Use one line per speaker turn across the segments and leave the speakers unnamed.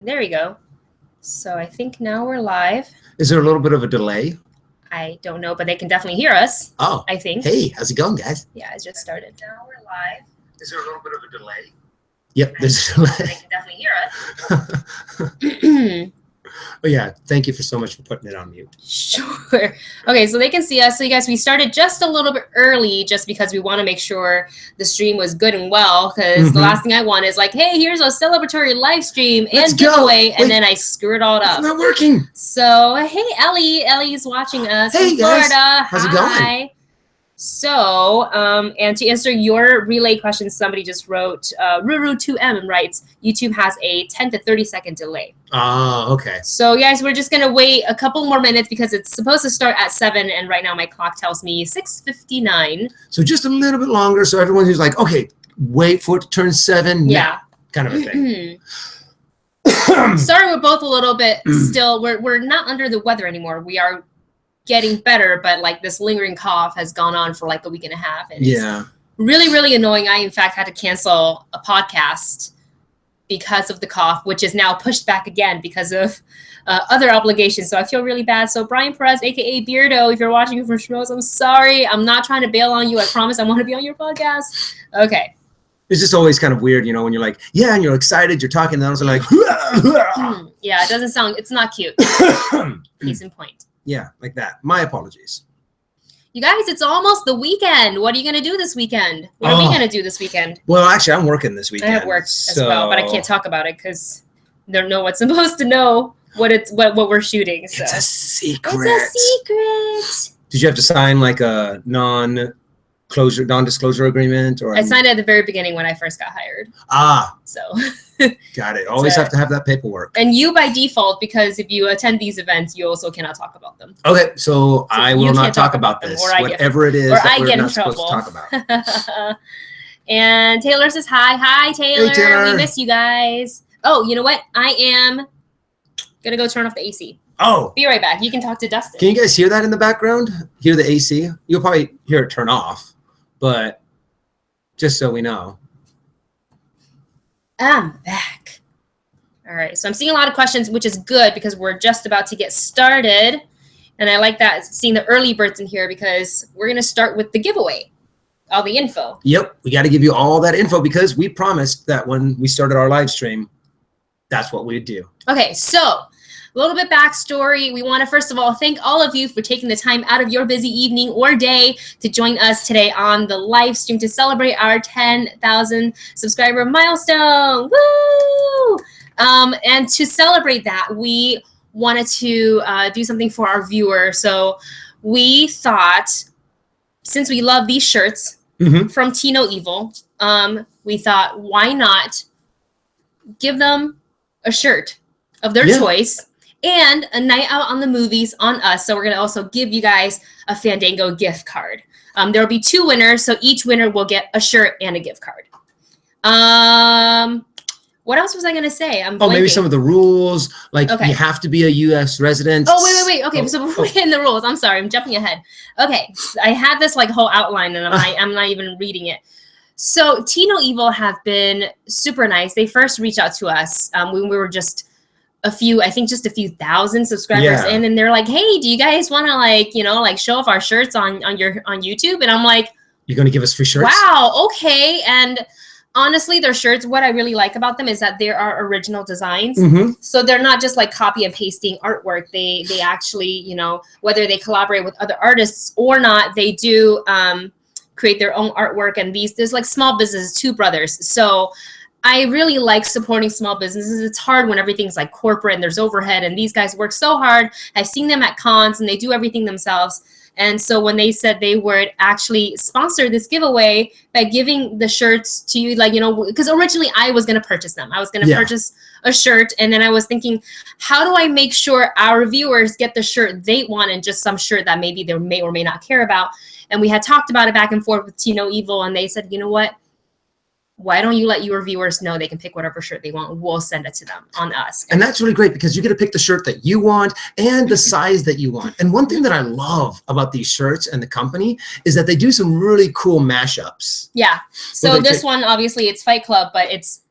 There we go. So I think now we're live.
Is there a little bit of a delay?
I don't know, but they can definitely hear us.
Oh,
I think.
Hey, how's it going, guys?
Yeah, it just started. Now we're live.
Is there a little bit of a delay? Yep, there's a delay.
They can definitely hear us.
But yeah, thank you so much for putting it on mute.
Sure. Okay, so they can see us. So you guys, we started just a little bit early just because we want to make sure the stream was good and well, because the last thing I want is like, hey, here's a celebratory live stream and giveaway, and then I screw it all up.
It's not working.
So, hey, Ellie. Ellie's watching us
Hey,
from Florida.
Guys. How's it going?
So, and to answer your relay question, somebody just wrote, Ruru2M writes, YouTube has a 10 to 30 second delay.
Oh, okay.
So, guys, we're just going to wait a couple more minutes because it's supposed to start at 7, and right now my clock tells me 6:59.
So just a little bit longer, so everyone who's like, okay, wait for it to turn 7 now, kind of a thing.
Sorry, we're both a little bit still, we're not under the weather anymore. We are getting better, but like this lingering cough has gone on for like a week and a half, and it's really, really annoying. I in fact had to cancel a podcast because of the cough, which is now pushed back again because of other obligations. So I feel really bad. So Brian Perez, aka Beardo, if you're watching from Schmoes, I'm sorry. I'm not trying to bail on you. I promise I want to be on your podcast. Okay.
It's just always kind of weird, you know, when you're like, yeah, and you're excited, you're talking, and then I was like,
yeah, it doesn't sound, it's not cute. Case in point.
Yeah, like that. My apologies.
You guys, it's almost the weekend. What are you going to do this weekend? What are we going to do this weekend?
Well, actually, I'm working this weekend.
I have work as well, but I can't talk about it because no one's supposed to know what we're shooting. So.
It's a secret.
It's a secret.
Did you have to sign like a non-disclosure agreement? Or
I signed it at the very beginning when I first got hired. So.
Got it. Always have to have that paperwork.
And you by default, because if you attend these events, you also cannot talk about them.
Okay, so I will not talk about this, whatever it is that we're not supposed to talk about.
And Taylor says hi. Hi, Taylor.
Hey, Taylor.
We miss you guys. Oh, you know what? I am going to go turn off the AC.
Oh.
Be right back. You can talk to Dustin.
Can you guys hear that in the background? Hear the AC? You'll probably hear it turn off, but just so we know.
I'm back. All right, so I'm seeing a lot of questions, which is good because we're just about to get started. And I like that, seeing the early birds in here, because we're going to start with the giveaway, all the info.
Yep, we got to give you all that info because we promised that when we started our live stream, that's what we'd do. Okay,
so a little bit backstory. We want to, first of all, thank all of you for taking the time out of your busy evening or day to join us today on the live stream to celebrate our 10,000 subscriber milestone. Woo! And to celebrate that, we wanted to do something for our viewers. So we thought, since we love these shirts from Tino Evil, we thought, why not give them a shirt of their choice and a night out on the movies on us. So we're going to also give you guys a Fandango gift card. There will be 2 winners, so each winner will get a shirt and a gift card. What else was I going to say? I'm blanking.
Maybe some of the rules, like you have to be a U.S. resident.
Oh, wait. Okay, so before we get in the rules, I'm sorry, I'm jumping ahead. Okay, so I had this like whole outline, and I'm not even reading it. So Tino Evil have been super nice. They first reached out to us when we were just a few thousand subscribers in, and they're like, hey, do you guys want to show off our shirts on YouTube? And I'm like,
you're going to give us free shirts?
Wow, okay. And honestly, their shirts, what I really like about them is that there are original designs. So they're not just like copy and pasting artwork. They actually, whether they collaborate with other artists or not, they do create their own artwork. And there's like small businesses, 2 brothers. So I really like supporting small businesses. It's hard when everything's like corporate and there's overhead, and these guys work so hard. I've seen them at cons and they do everything themselves. And so when they said they would actually sponsor this giveaway by giving the shirts to you, because originally I was going to purchase them. I was going to purchase a shirt. And then I was thinking, how do I make sure our viewers get the shirt they want and just some shirt that maybe they may or may not care about? And we had talked about it back and forth with Tino Evil, and they said, you know what? Why don't you let your viewers know they can pick whatever shirt they want? We'll send it to them on us.
And that's really great because you get to pick the shirt that you want and the size that you want. And one thing that I love about these shirts and the company is that they do some really cool mashups.
Yeah. So this one, obviously, it's Fight Club, but it's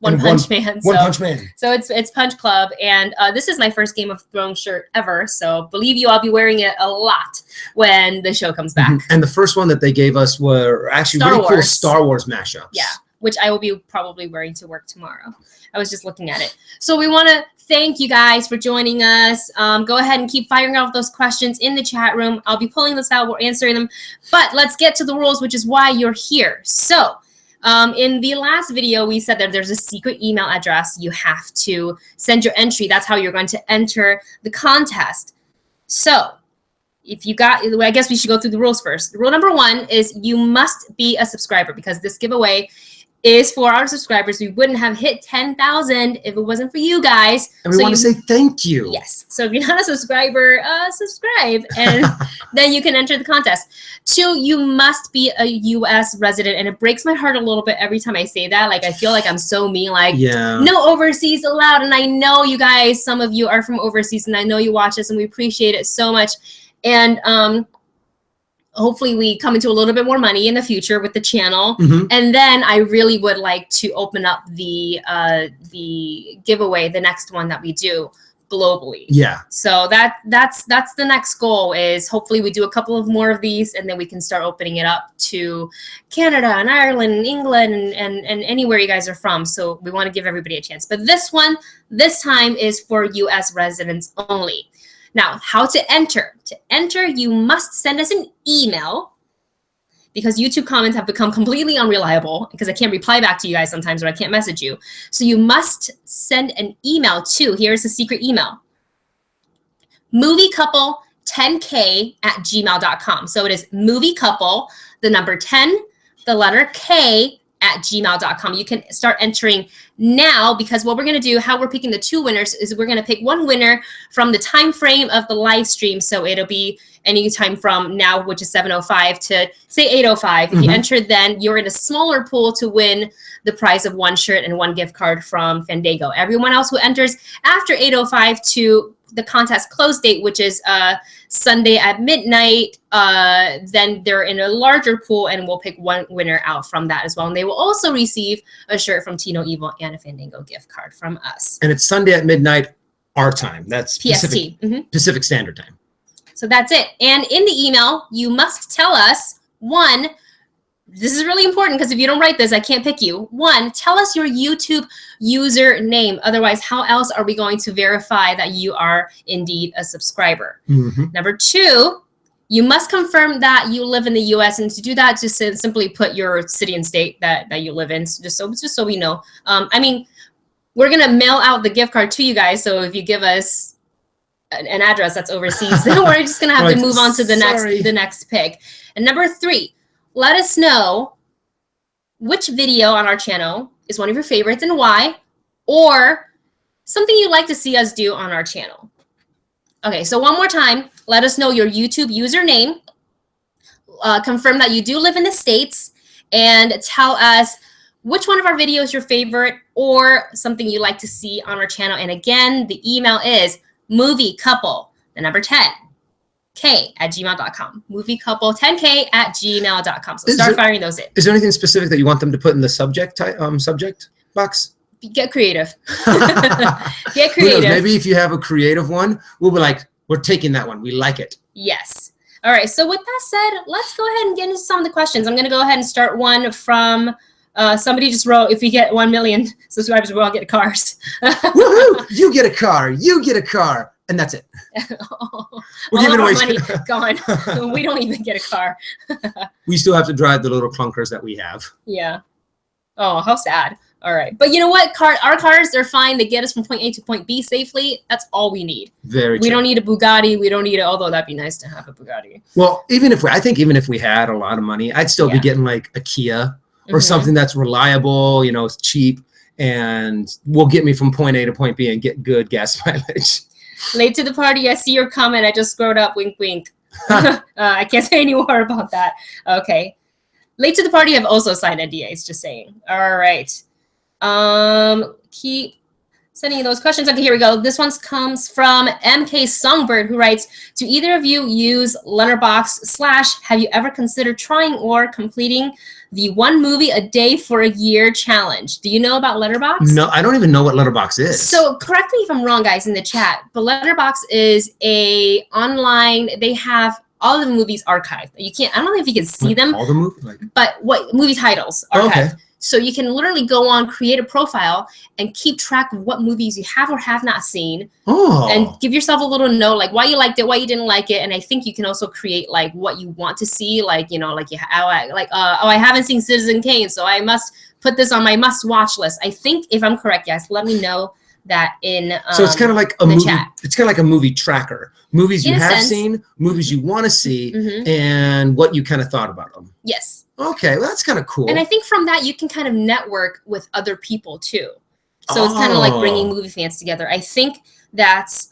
One Punch Man.
One Punch Man.
So it's Punch Club, and this is my first Game of Thrones shirt ever. So believe you, I'll be wearing it a lot when the show comes back.
And the first one that they gave us were actually really cool Star Wars mashups.
Yeah, which I will be probably wearing to work tomorrow. I was just looking at it. So we want to thank you guys for joining us. Go ahead and keep firing off those questions in the chat room. I'll be pulling this out. We're answering them. But let's get to the rules, which is why you're here. So in the last video, we said that there's a secret email address. You have to send your entry. That's how you're going to enter the contest. So if you got, I guess we should go through the rules first. Rule number 1 is you must be a subscriber, because this giveaway is for our subscribers. We wouldn't have hit 10,000 if it wasn't for you guys.
And we want to say thank you.
Yes. So if you're not a subscriber, subscribe, and then you can enter the contest. 2, you must be a U.S. resident, and it breaks my heart a little bit every time I say that. Like, I feel like I'm so mean, like, no overseas allowed. And I know you guys, some of you are from overseas, and I know you watch us, and we appreciate it so much. And hopefully we come into a little bit more money in the future with the channel. And then I really would like to open up the giveaway, the next one that we do globally. Yeah. So that's the next goal, is hopefully we do a couple of more of these, and then we can start opening it up to Canada and Ireland and England and anywhere you guys are from. So we want to give everybody a chance. But this one, this time, is for US residents only. Now, how to enter? To enter, you must send us an email, because YouTube comments have become completely unreliable, because I can't reply back to you guys sometimes, or I can't message you. So you must send an email to, here's a secret email, moviecouple10k@gmail.com. So it is moviecouple, the number 10, the letter K, @gmail.com. You can start entering now, because what we're going to do, how we're picking the 2 winners, is we're going to pick one winner from the time frame of the live stream. So it'll be any time from now, which is 7:05, to say 8:05. If you enter, then you're in a smaller pool to win the prize of 1 shirt and 1 gift card from Fandango. Everyone else who enters after 8:05 to the contest close date, which is Sunday at midnight, then they're in a larger pool, and we'll pick one winner out from that as well. And they will also receive a shirt from Tino Evil and a Fandango gift card from us.
And it's Sunday at midnight, our time. That's Pacific, Pacific Standard Time.
So that's it. And in the email, you must tell us, 1, this is really important, because if you don't write this, I can't pick you. 1, tell us your YouTube username. Otherwise, how else are we going to verify that you are indeed a subscriber? Number 2, you must confirm that you live in the U.S. And to do that, just simply put your city and state that you live in, just so we know. I mean, we're going to mail out the gift card to you guys. So if you give us an address that's overseas, then we're just going to have to move on to the next pick. And number 3, let us know which video on our channel is one of your favorites and why, or something you'd like to see us do on our channel. Okay, so one more time, let us know your YouTube username, confirm that you do live in the States, and tell us which one of our videos is your favorite, or something you'd like to see on our channel. And again, the email is moviecouple, the number 10. k@gmail.com. moviecouple10k@gmail.com. So start firing those in.
Is there anything specific that you want them to put in the subject box?
Get creative. Get creative.
Maybe if you have a creative one, we'll be like, we're taking that one. We like it.
Yes. All right. So with that said, let's go ahead and get into some of the questions. I'm going to go ahead and start one from somebody just wrote, if we get 1 million subscribers, we'll all get cars.
Woohoo! You get a car. You get a car. And that's it.
We're giving away money gone. We don't even get a car.
We still have to drive the little clunkers that we have.
Yeah. Oh, how sad. All right. But you know what? Our cars, they're fine. They get us from point A to point B safely. That's all we need.
Very true.
We don't need a Bugatti. We don't need it, although that'd be nice to have a Bugatti.
Well, I think even if we had a lot of money, I'd still be getting like a Kia or something that's reliable, it's cheap, and will get me from point A to point B and get good gas mileage.
Late to the party. I see your comment. I just scrolled up. Wink, wink. I can't say any more about that. Okay. Late to the party have also signed NDAs. Just saying. All right. sending you those questions. Okay, here we go. This one comes from MK Songbird, who writes, do either of you use Letterboxd / have you ever considered trying or completing the 1 movie a day for a year challenge? Do you know about Letterboxd?
No, I don't even know what Letterboxd is.
So correct me if I'm wrong, guys, in the chat, but Letterboxd is a online, they have all of the movies archived. You can't, I don't know if you can see them.
All the movies?
But what movie titles archived.
Okay.
So you can literally go on, create a profile, and keep track of what movies you have or have not seen.
Oh.
And give yourself a little note, like why you liked it, why you didn't like it. And I think you can also create like what you want to see, like, you know, like I haven't seen Citizen Kane, so I must put this on my must-watch list. I think, if I'm correct, guys, let me know that in
so it's kind of like a movie.
Chat.
It's kind of like a movie tracker. Movies you have seen, movies you want to see, and what you kind of thought about them.
Yes.
Okay, well, that's kind of cool.
And I think from that, you can kind of network with other people too. So it's kind of like bringing movie fans together. I think that's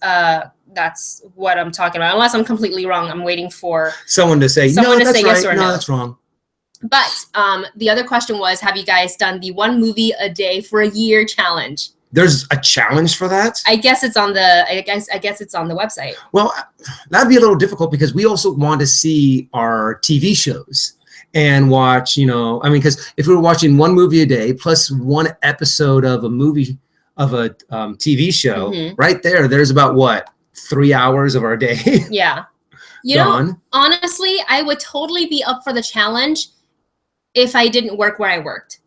what I'm talking about. Unless I'm completely wrong, I'm waiting for
someone to say,
no, that's right.
Yes or no, that's wrong.
But the other question was, have you guys done the 1 movie a day for a year challenge?
There's a challenge for that?
I guess it's on the I guess it's on the website.
Well, that'd be a little difficult because we also want to see our TV shows and watch, you know, I mean, because if we were watching 1 movie a day plus 1 episode of a movie of a TV show, right there's about what, 3 hours of our day.
Yeah. You know, honestly, I would totally be up for the challenge if I didn't work where I worked.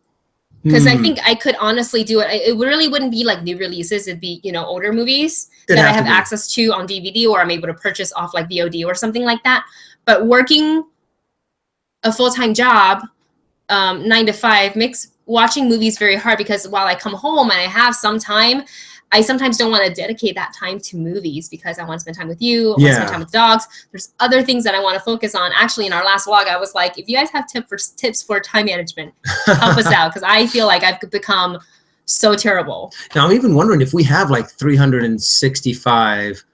Because I think I could honestly do it. It really wouldn't be like new releases. It'd be, you know, older movies that I have access to on DVD, or I'm able to purchase off like VOD or something like that. But working a full-time job, 9 to 5, makes watching movies very hard, because while I come home and I have some time, I sometimes don't want to dedicate that time to movies because I want to spend time with you. I want to spend time with dogs. There's other things that I want to focus on. Actually, in our last vlog, I was like, if you guys have tips for time management, help us out, because I feel like I've become so terrible.
Now, I'm even wondering if we have like 365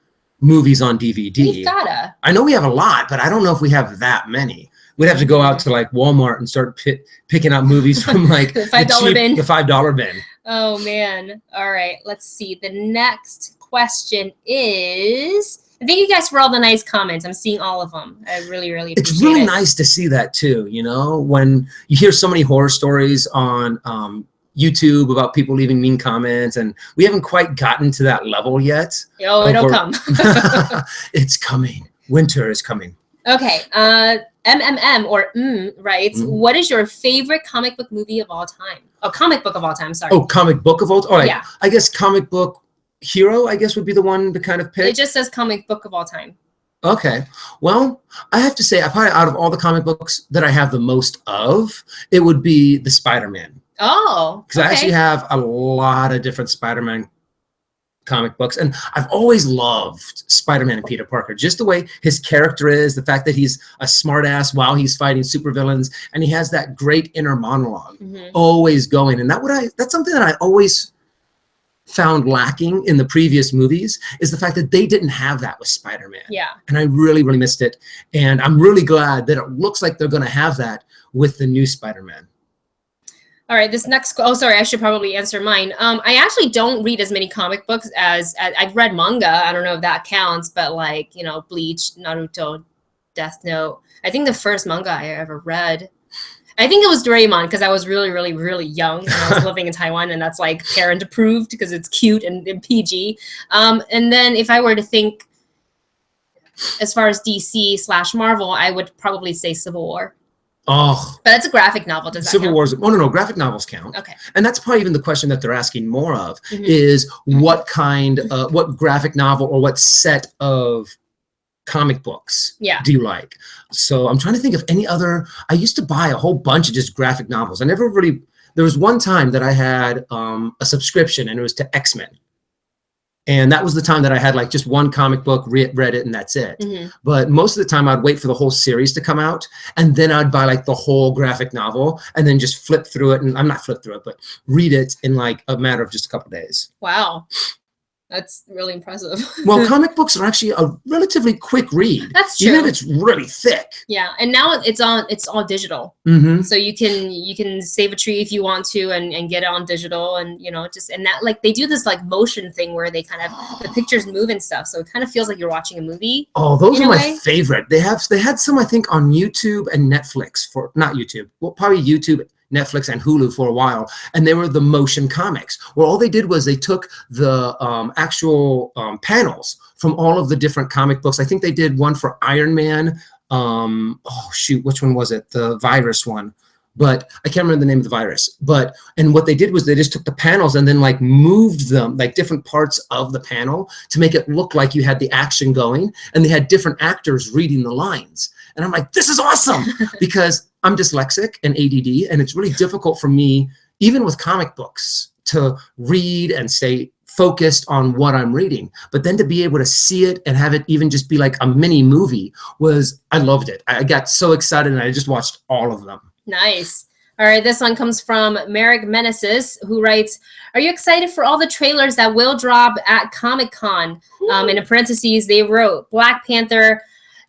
movies on DVD.
We've gotta.
I know we have a lot, but I don't know if we have that many. We'd have to go out to like Walmart and start picking out movies from like
the $5 bin.
The $5 bin.
Oh man. All right. Let's see. The next question is, and thank you guys for all the nice comments. I'm seeing all of them. I really, really appreciate it.
It's really nice to see that too. You know, when you hear so many horror stories on YouTube about people leaving mean comments, and we haven't quite gotten to that level yet.
Oh, it'll come.
It's coming. Winter is coming.
Okay. MMM or writes, what is your favorite comic book movie of all time? Oh, comic book of all time, sorry.
Oh, comic book of all time? All right.
Yeah.
I guess comic book hero, I guess, would be the one to kind of pick.
It just says comic book of all time.
Okay. Well, I have to say, probably out of all the comic books that I have the most of, it would be the Spider-Man.
Oh,
because I actually have a lot of different Spider-Man comic books, and I've always loved Spider-Man and Peter Parker, just the way his character is, the fact that he's a smartass while he's fighting supervillains, and he has that great inner monologue always going. And that's something that I always found lacking in the previous movies, is the fact that they didn't have that with Spider-Man.
Yeah. And
I really, really missed it. And I'm really glad that it looks like they're going to have that with the new Spider-Man.
All right, this next, oh, sorry, I should probably answer mine. I actually don't read as many comic books as I've read manga. I don't know if that counts, but like, you know, Bleach, Naruto, Death Note. I think the first manga I ever read, I think it was Doraemon, because I was really, really, really young and I was living in Taiwan, and that's like parent approved because it's cute and PG. And then if I were to think as far as DC/Marvel, I would probably say Civil War.
Oh,
but that's a graphic novel. Does that
Civil
count?
Wars? Oh no, graphic novels count.
Okay,
and that's probably even the question that they're asking more of is what kind, what graphic novel or what set of comic books do you like? So I'm trying to think of any other. I used to buy a whole bunch of just graphic novels. I never really. There was one time that I had a subscription, and it was to X-Men. And that was the time that I had like just one comic book, read it, and that's it. But most of the time I'd wait for the whole series to come out, and then I'd buy like the whole graphic novel and then just flip through it. And I'm not flip through it, but read it in like a matter of just a couple of days.
Wow. That's really impressive.
Well, comic books are actually a relatively quick read.
That's true.
Even if it's really thick.
Yeah, and now it's all digital.
Mm-hmm.
So you can save a tree if you want to and get it on digital, and and that, like, they do this like motion thing where they kind of the pictures move and stuff, so it kind of feels like you're watching a movie.
Oh, those are my favorite. They had some, I think, on YouTube and Netflix not YouTube. Well, probably YouTube, Netflix, and Hulu for a while, and they were the motion comics, where all they did was they took the actual panels from all of the different comic books. I think they did one for Iron Man. Oh shoot, which one was it? The virus one, but I can't remember the name of the virus. And what they did was they just took the panels and then like moved them, like different parts of the panel, to make it look like you had the action going, and they had different actors reading the lines. And I'm like, this is awesome, because I'm dyslexic and ADD, and it's really difficult for me, even with comic books, to read and stay focused on what I'm reading. But then to be able to see it and have it even just be like a mini movie I loved it. I got so excited, and I just watched all of them.
Nice. All right, this one comes from Merrick Meneses, who writes, are you excited for all the trailers that will drop at Comic-Con? In parentheses, they wrote Black Panther,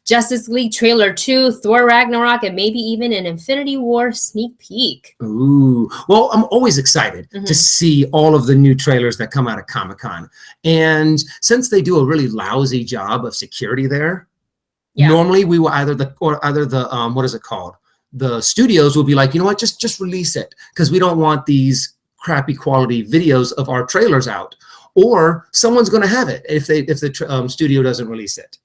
Justice League Trailer 2, Thor Ragnarok, and maybe even an Infinity War sneak peek.
Ooh. Well, I'm always excited to see all of the new trailers that come out of Comic-Con. And since they do a really lousy job of security there, normally we will either the what is it called? The studios will be like, you know what, just release it, because we don't want these crappy quality videos of our trailers out. Or someone's going to have it if the studio doesn't release it.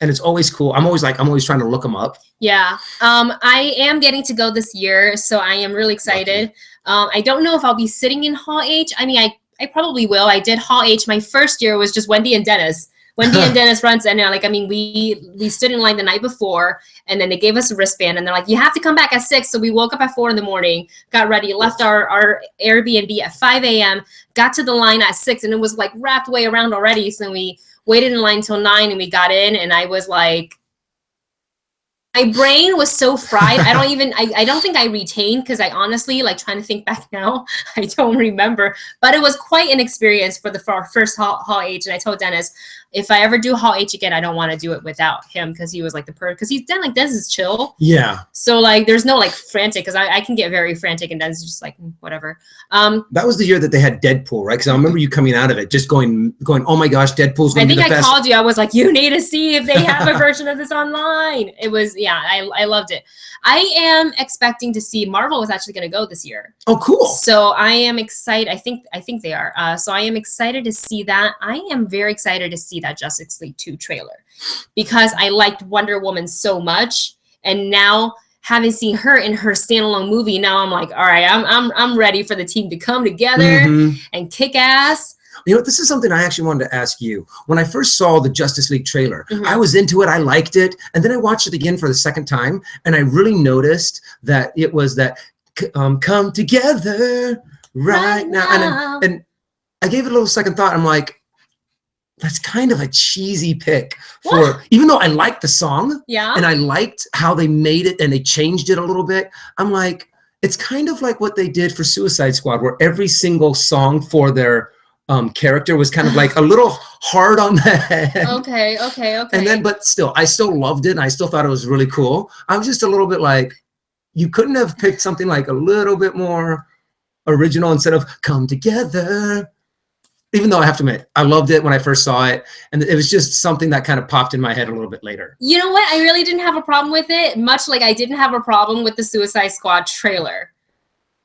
And it's always cool. I'm always trying to look them up. Yeah.
I am getting to go this year, so I am really excited. I don't know if I'll be sitting in Hall H. I mean, I probably will. I did Hall H. My first year was just Wendy and Dennis. Wendy and Dennis runs, and we stood in line the night before, and then they gave us a wristband, and they're like, you have to come back at 6. So we woke up at 4 a.m, got ready, left our Airbnb at 5 a.m, got to the line at 6, and it was like wrapped way around already. So we waited in line until 9, and we got in, and I was like, my brain was so fried. I don't think I retained, because I honestly, like, trying to think back now, I don't remember. But it was quite an experience for the first Hall H. And I told Dennis, if I ever do Hall H again, I don't want to do it without him, because he was like because he's done like Dennis is chill.
Yeah.
So like there's no like frantic, because I can get very frantic, and Dennis is just like whatever.
That was the year that they had Deadpool, right? Because I remember you coming out of it just going, oh my gosh, Deadpool's going to be the best.
I think I called you. I was like, you need to see if they have a version of this online. It was, yeah, I loved it. I am expecting to see Marvel was actually going to go this year.
Oh, cool.
So I am excited. I think they are. So I am excited to see that. I am very excited to see that Justice League 2 trailer, because I liked Wonder Woman so much, and now having seen her in her standalone movie, now I'm like, all right, I'm ready for the team to come together and kick ass.
You know, this is something I actually wanted to ask you. When I first saw the Justice League trailer, I was into it. I liked it. And then I watched it again for the second time, and I really noticed that it was that come together right now. And I gave it a little second thought. I'm like, that's kind of a cheesy pick even though I liked the song, and I liked how they made it and they changed it a little bit. I'm like, it's kind of like what they did for Suicide Squad, where every single song for their character was kind of like a little hard on the head. Okay. And then, but still, I still loved it, and I still thought it was really cool. I was just a little bit like, you couldn't have picked something like a little bit more original instead of come together. Even though I have to admit, I loved it when I first saw it, and it was just something that kind of popped in my head a little bit later.
You know what? I really didn't have a problem with it, much like I didn't have a problem with the Suicide Squad trailer.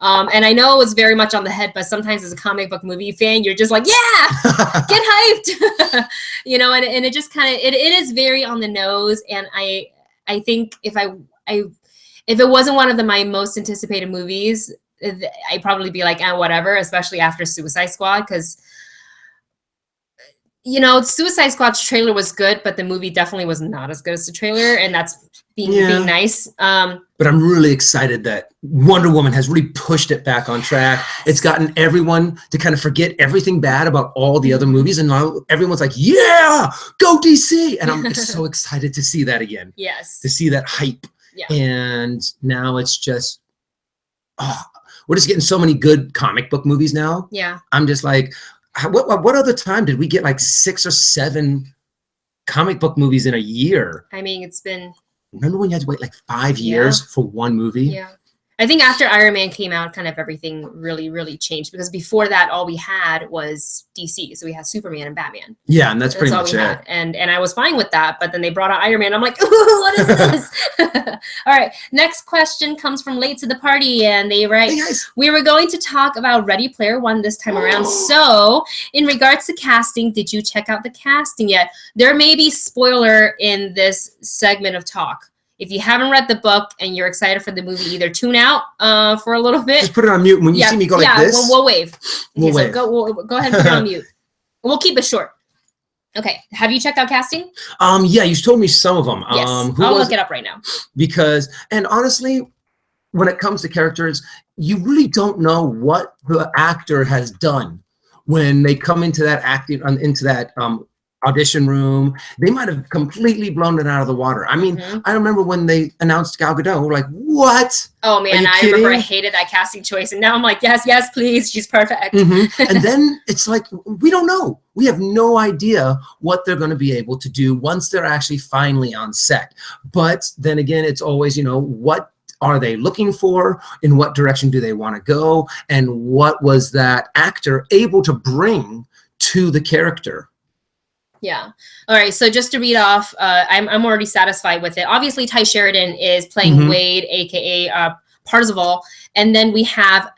And I know it was very much on the head, but sometimes as a comic book movie fan, you're just like, yeah, get hyped. You know, and it just kind of, it is very on the nose. And I think if it wasn't one of my most anticipated movies, I'd probably be like, whatever, especially after Suicide Squad, because, you know, Suicide Squad's trailer was good, but the movie definitely was not as good as the trailer, and that's being nice.
But I'm really excited that Wonder Woman has really pushed it back on track. It's gotten everyone to kind of forget everything bad about all the other movies, and now everyone's like, yeah, go DC! And I'm just so excited to see that again.
Yes.
To see that hype. Yeah. And now it's just, we're just getting so many good comic book movies now.
Yeah.
I'm just like, what other time did we get like 6 or 7 comic book movies in a year?
I mean, it's been.
Remember when you had to wait like 5 years for one movie?
Yeah. I think after Iron Man came out, kind of everything really, really changed, because before that, all we had was DC. So we had Superman and Batman.
Yeah, and that's pretty much it.
Had. And I was fine with that, but then they brought out Iron Man. I'm like, ooh, what is this? All right, next question comes from Late to the Party, and they write,
hey guys.
We were going to talk about Ready Player One this time around. So in regards to casting, did you check out the casting yet? There may be spoiler in this segment of talk. If you haven't read the book and you're excited for the movie, either tune out for a little bit.
Just put it on mute. When you see me go like this.
Yeah, we'll wave.
We'll wave.
So go ahead and put it on mute. We'll keep it short. Okay. Have you checked out casting?
Yeah, you told me some of them.
Yes. I'll look it up right now.
Because, and honestly, when it comes to characters, you really don't know what the actor has done when they come into that audition room. They might have completely blown it out of the water. I mean, I remember when they announced Gal Gadot, we're like, what?
Oh man, I remember I hated that casting choice, and now I'm like, yes, please, she's perfect.
And then it's like, we don't know. We have no idea what they're going to be able to do once they're actually finally on set. But then again, it's always, what are they looking for? In what direction do they want to go? And what was that actor able to bring to the character?
Yeah. All right. So just to read off, I'm already satisfied with it. Obviously, Ty Sheridan is playing Wade, aka Parzival, and then we have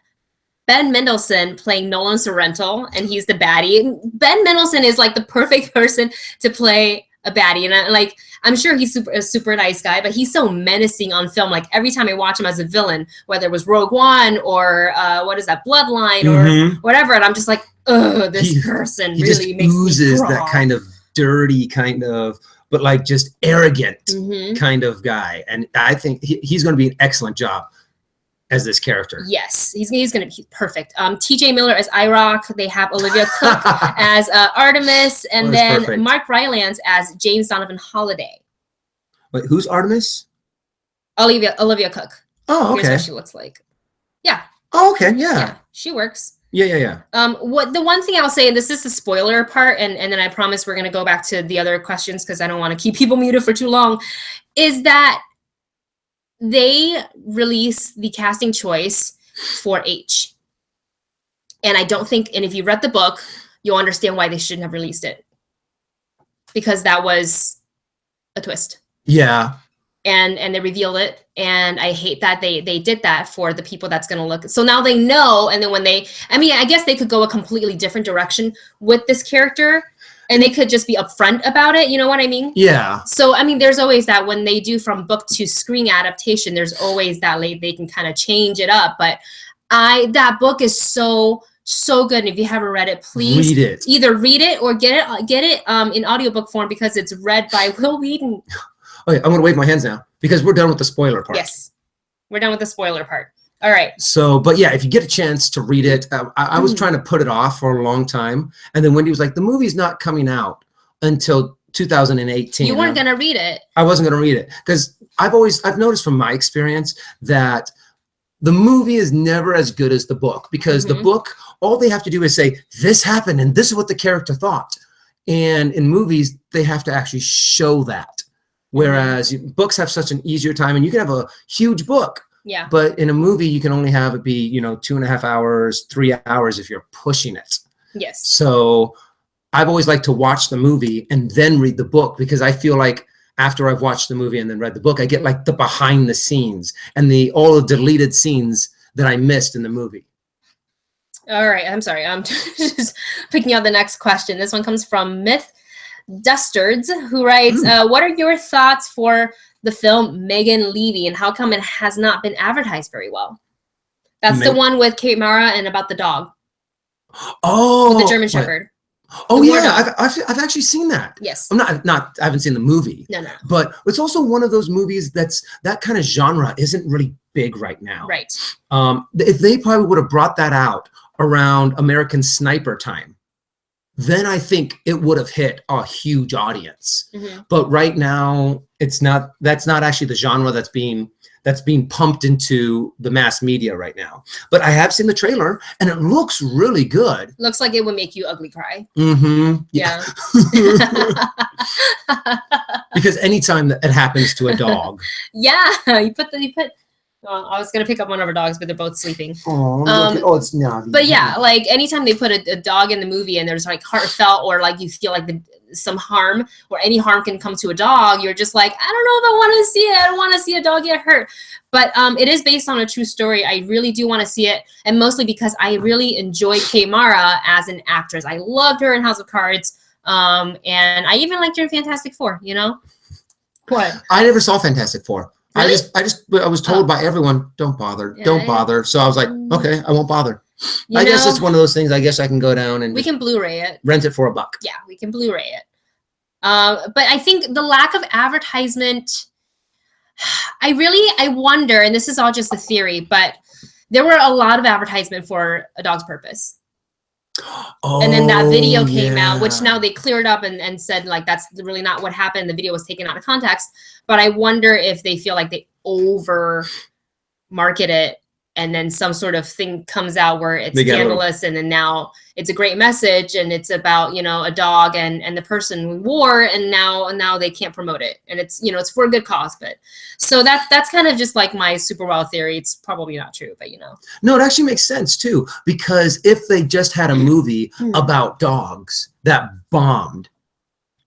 Ben Mendelsohn playing Nolan Sorrento, and he's the baddie. Ben Mendelsohn is like the perfect person to play a baddie, and I'm sure he's a super nice guy, but he's so menacing on film. Like every time I watch him as a villain, whether it was Rogue One or what is that, Bloodline or whatever, and I'm just like, ugh, this person really makes me
oozes
crawl.
that kind of dirty kind of, but like just arrogant kind of guy, and I think he's going to be an excellent job as this character.
Yes, he's going to be perfect. TJ Miller as IROC. They have Olivia Cook as Artemis, and then perfect. Mark Rylance as James Donovan Holiday.
Wait, who's Artemis?
Olivia Cook.
Oh, okay.
Here's what she looks like. Yeah.
Oh, okay. Yeah.
She works.
Yeah.
What the one thing I'll say, and this is the spoiler part, and then I promise we're going to go back to the other questions because I don't want to keep people muted for too long, is that they release the casting choice for H. And I don't think, and if you read the book, you'll understand why they shouldn't have released it. Because that was a twist.
Yeah.
And they revealed it, and I hate that they did that for the people that's going to look. So now they know, and then I guess they could go a completely different direction with this character, and they could just be upfront about it. You know what I mean? Yeah. So, I mean, there's always that when they do from book to screen adaptation, there's always that they can kind of change it up. But that book is so good. And if you haven't read it, please
read it.
Either read it or get it in audiobook form, because it's read by Will Wheaton.
Okay, I'm going to wave my hands now because we're done with the spoiler part.
Yes, we're done with the spoiler part. All right.
So, but yeah, if you get a chance to read it, I was trying to put it off for a long time. And then Wendy was like, the movie's not coming out until 2018.
You weren't going to read it.
I wasn't going to read it because I've noticed from my experience that the movie is never as good as the book, because the book, all they have to do is say, this happened and this is what the character thought. And in movies, they have to actually show that. Whereas books have such an easier time, and you can have a huge book.
Yeah.
But in a movie, you can only have it be, 2.5 hours, 3 hours if you're pushing it.
Yes.
So I've always liked to watch the movie and then read the book, because I feel like after I've watched the movie and then read the book, I get like the behind the scenes and all the deleted scenes that I missed in the movie.
All right. I'm sorry. I'm just picking out the next question. This one comes from Myth Dustards, who writes, what are your thoughts for the film Megan Levy, and how come it has not been advertised very well? That's the one with Kate Mara and about the dog.
Oh,
with the German Shepherd.
Oh yeah, I've actually seen that.
Yes.
I haven't seen the movie.
No.
But it's also one of those movies that kind of genre isn't really big right now.
Right.
If they probably would have brought that out around American Sniper time, then I think it would have hit a huge audience.
Mm-hmm.
But right now, that's not actually the genre that's being pumped into the mass media right now. But I have seen the trailer, and it looks really good.
Looks like it would make you ugly cry.
Mm-hmm.
Yeah.
Because anytime that it happens to a dog.
Yeah, you put. Well, I was gonna pick up one of our dogs, but they're both sleeping.
It's not.
But yeah, like anytime they put a dog in the movie and there's like heartfelt, or like you feel like some harm, or any harm can come to a dog, you're just like, I don't know if I want to see it. I don't want to see a dog get hurt. But it is based on a true story. I really do want to see it, and mostly because I really enjoy Kate Mara as an actress. I loved her in House of Cards, and I even liked her in Fantastic Four. You know. What?
I never saw Fantastic Four.
Really?
I was told by everyone, don't bother, don't bother. So I was like, okay, I won't bother. I guess it's one of those things. I guess I can go down and
we can Blu-ray it,
rent it for $1.
Yeah, we can Blu-ray it. But I think the lack of advertisement, I wonder, and this is all just a theory, but there were a lot of advertisement for A Dog's Purpose.
Oh,
and then that video came out, which now they cleared up and said like that's really not what happened. The video was taken out of context. But I wonder if they feel like they over market it, and then some sort of thing comes out where it's scandalous, and then now it's a great message, and it's about, you know, a dog and the person in war, and now they can't promote it, and it's, you know, it's for a good cause. But so that's kind of just like my super wild theory. It's probably not true, but you know.
No, it actually makes sense too, because if they just had a movie about dogs that bombed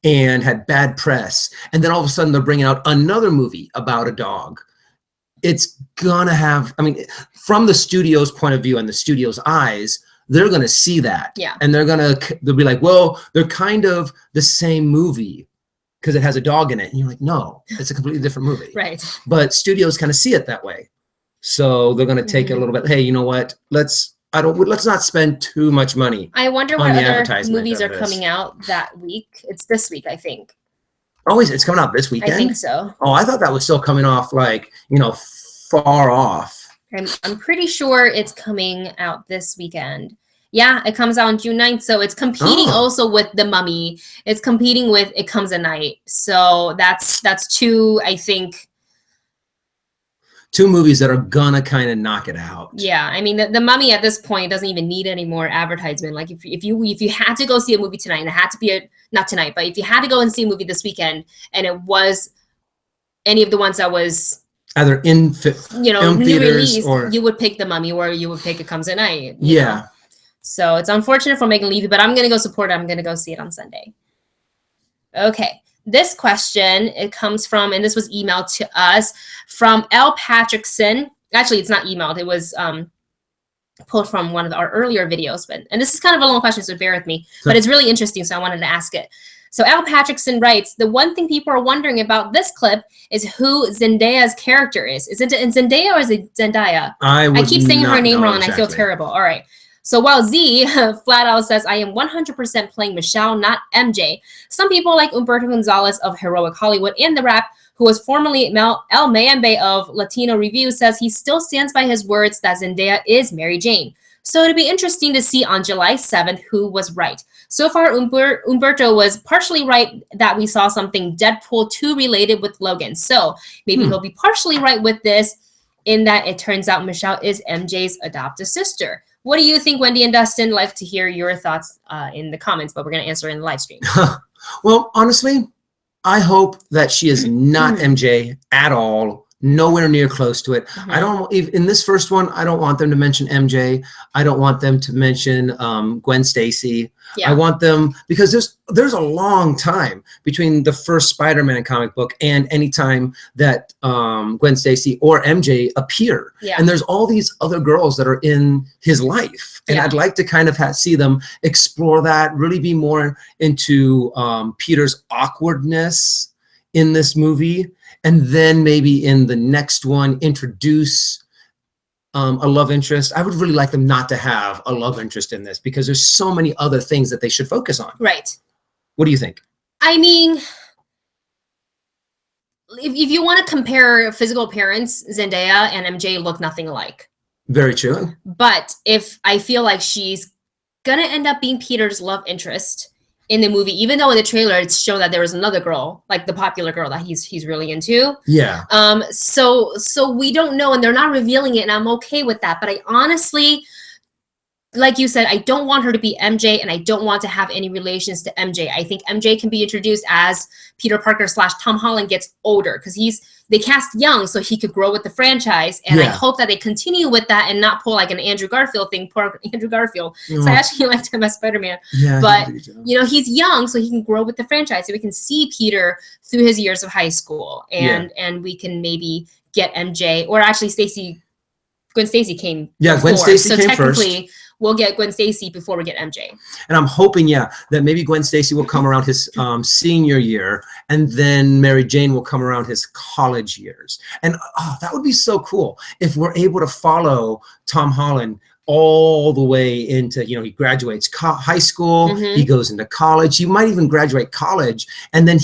and had bad press, and then all of a sudden they're bringing out another movie about a dog, it's gonna have, I mean, from the studio's point of view and the studio's eyes, they're gonna see that.
Yeah.
And they'll be like, well, they're kind of the same movie because it has a dog in it. And you're like, no, it's a completely different movie.
Right.
But studios kind of see it that way. So they're gonna take it a little bit, hey, you know what? Let's not spend too much money.
I wonder what other movies are coming out that week. It's this week, I think.
Oh, it's coming out this weekend?
I think so.
Oh, I thought that was still coming off, like, you know, far off.
I'm pretty sure it's coming out this weekend. Yeah, it comes out on June 9th. So it's competing also with The Mummy. It's competing with It Comes at Night. So that's two, I think.
Two movies that are gonna kind of knock it out.
Yeah, I mean, the Mummy at this point doesn't even need any more advertisement. Like if you had to go see a movie tonight, and it had to be not tonight, but if you had to go and see a movie this weekend, and it was any of the ones that was
either in
new
theaters,
release,
or
you would pick The Mummy, or you would pick It Comes at Night.
Yeah.
Know? So it's unfortunate for Megan Levy, but I'm gonna go support it. I'm gonna go see it on Sunday. Okay. This question, it comes from, and this was emailed to us from L. Patrickson. Actually, it's not emailed. It was pulled from one of our earlier videos. And this is kind of a long question, so bear with me. But it's really interesting, so I wanted to ask it. So L. Patrickson writes, the one thing people are wondering about this clip is who Zendaya's character is. Is it Zendaya or is it Zendaya? I keep saying her name wrong, and I feel terrible. All right. So while Z flat out says, I am 100% playing Michelle, not MJ, some people like Humberto Gonzalez of Heroic Hollywood and The Rap, who was formerly El Mayambe of Latino Review, says he still stands by his words that Zendaya is Mary Jane. So it'd be interesting to see on July 7th who was right. So far, Humberto was partially right that we saw something Deadpool 2 related with Logan. So maybe he'll be partially right with this, in that it turns out Michelle is MJ's adopted sister. What do you think, Wendy and Dustin? I'd like to hear your thoughts in the comments, but we're going to answer in the live stream.
Well, honestly, I hope that she is not MJ at all. Nowhere near close to it. I don't, in this first one, I don't want them to mention MJ. I don't want them to mention Gwen Stacy. I want them, because there's a long time between the first Spider-Man comic book and any time that Gwen Stacy or MJ appear. And there's all these other girls that are in his life. And I'd like to kind of see them explore that, really be more into Peter's awkwardness in this movie. And then maybe in the next one, introduce a love interest. I would really like them not to have a love interest in this, because there's so many other things that they should focus on.
Right.
What do you think?
I mean, if you want to compare physical appearance, Zendaya and MJ look nothing alike.
Very true.
But if I feel like she's gonna end up being Peter's love interest in the movie, even though in the trailer it's shown that there was another girl, like the popular girl that he's really into.
Yeah.
So we don't know, and they're not revealing it, and I'm okay with that. But I honestly, like you said, I don't want her to be MJ, and I don't want to have any relations to MJ. I think MJ can be introduced as Peter Parker / Tom Holland gets older, because they cast young so he could grow with the franchise, and I hope that they continue with that and not pull like an Andrew Garfield thing. Poor Andrew Garfield. So I actually liked him as Spider-Man. Yeah, but he's young so he can grow with the franchise, so we can see Peter through his years of high school, and we can maybe get MJ, or actually Gwen Stacy came. Yeah, Gwen Stacy came technically first. We'll get Gwen Stacy before we get MJ.
And I'm hoping, that maybe Gwen Stacy will come around his senior year, and then Mary Jane will come around his college years. And that would be so cool if we're able to follow Tom Holland all the way into, he graduates high school, he goes into college, he might even graduate college, and then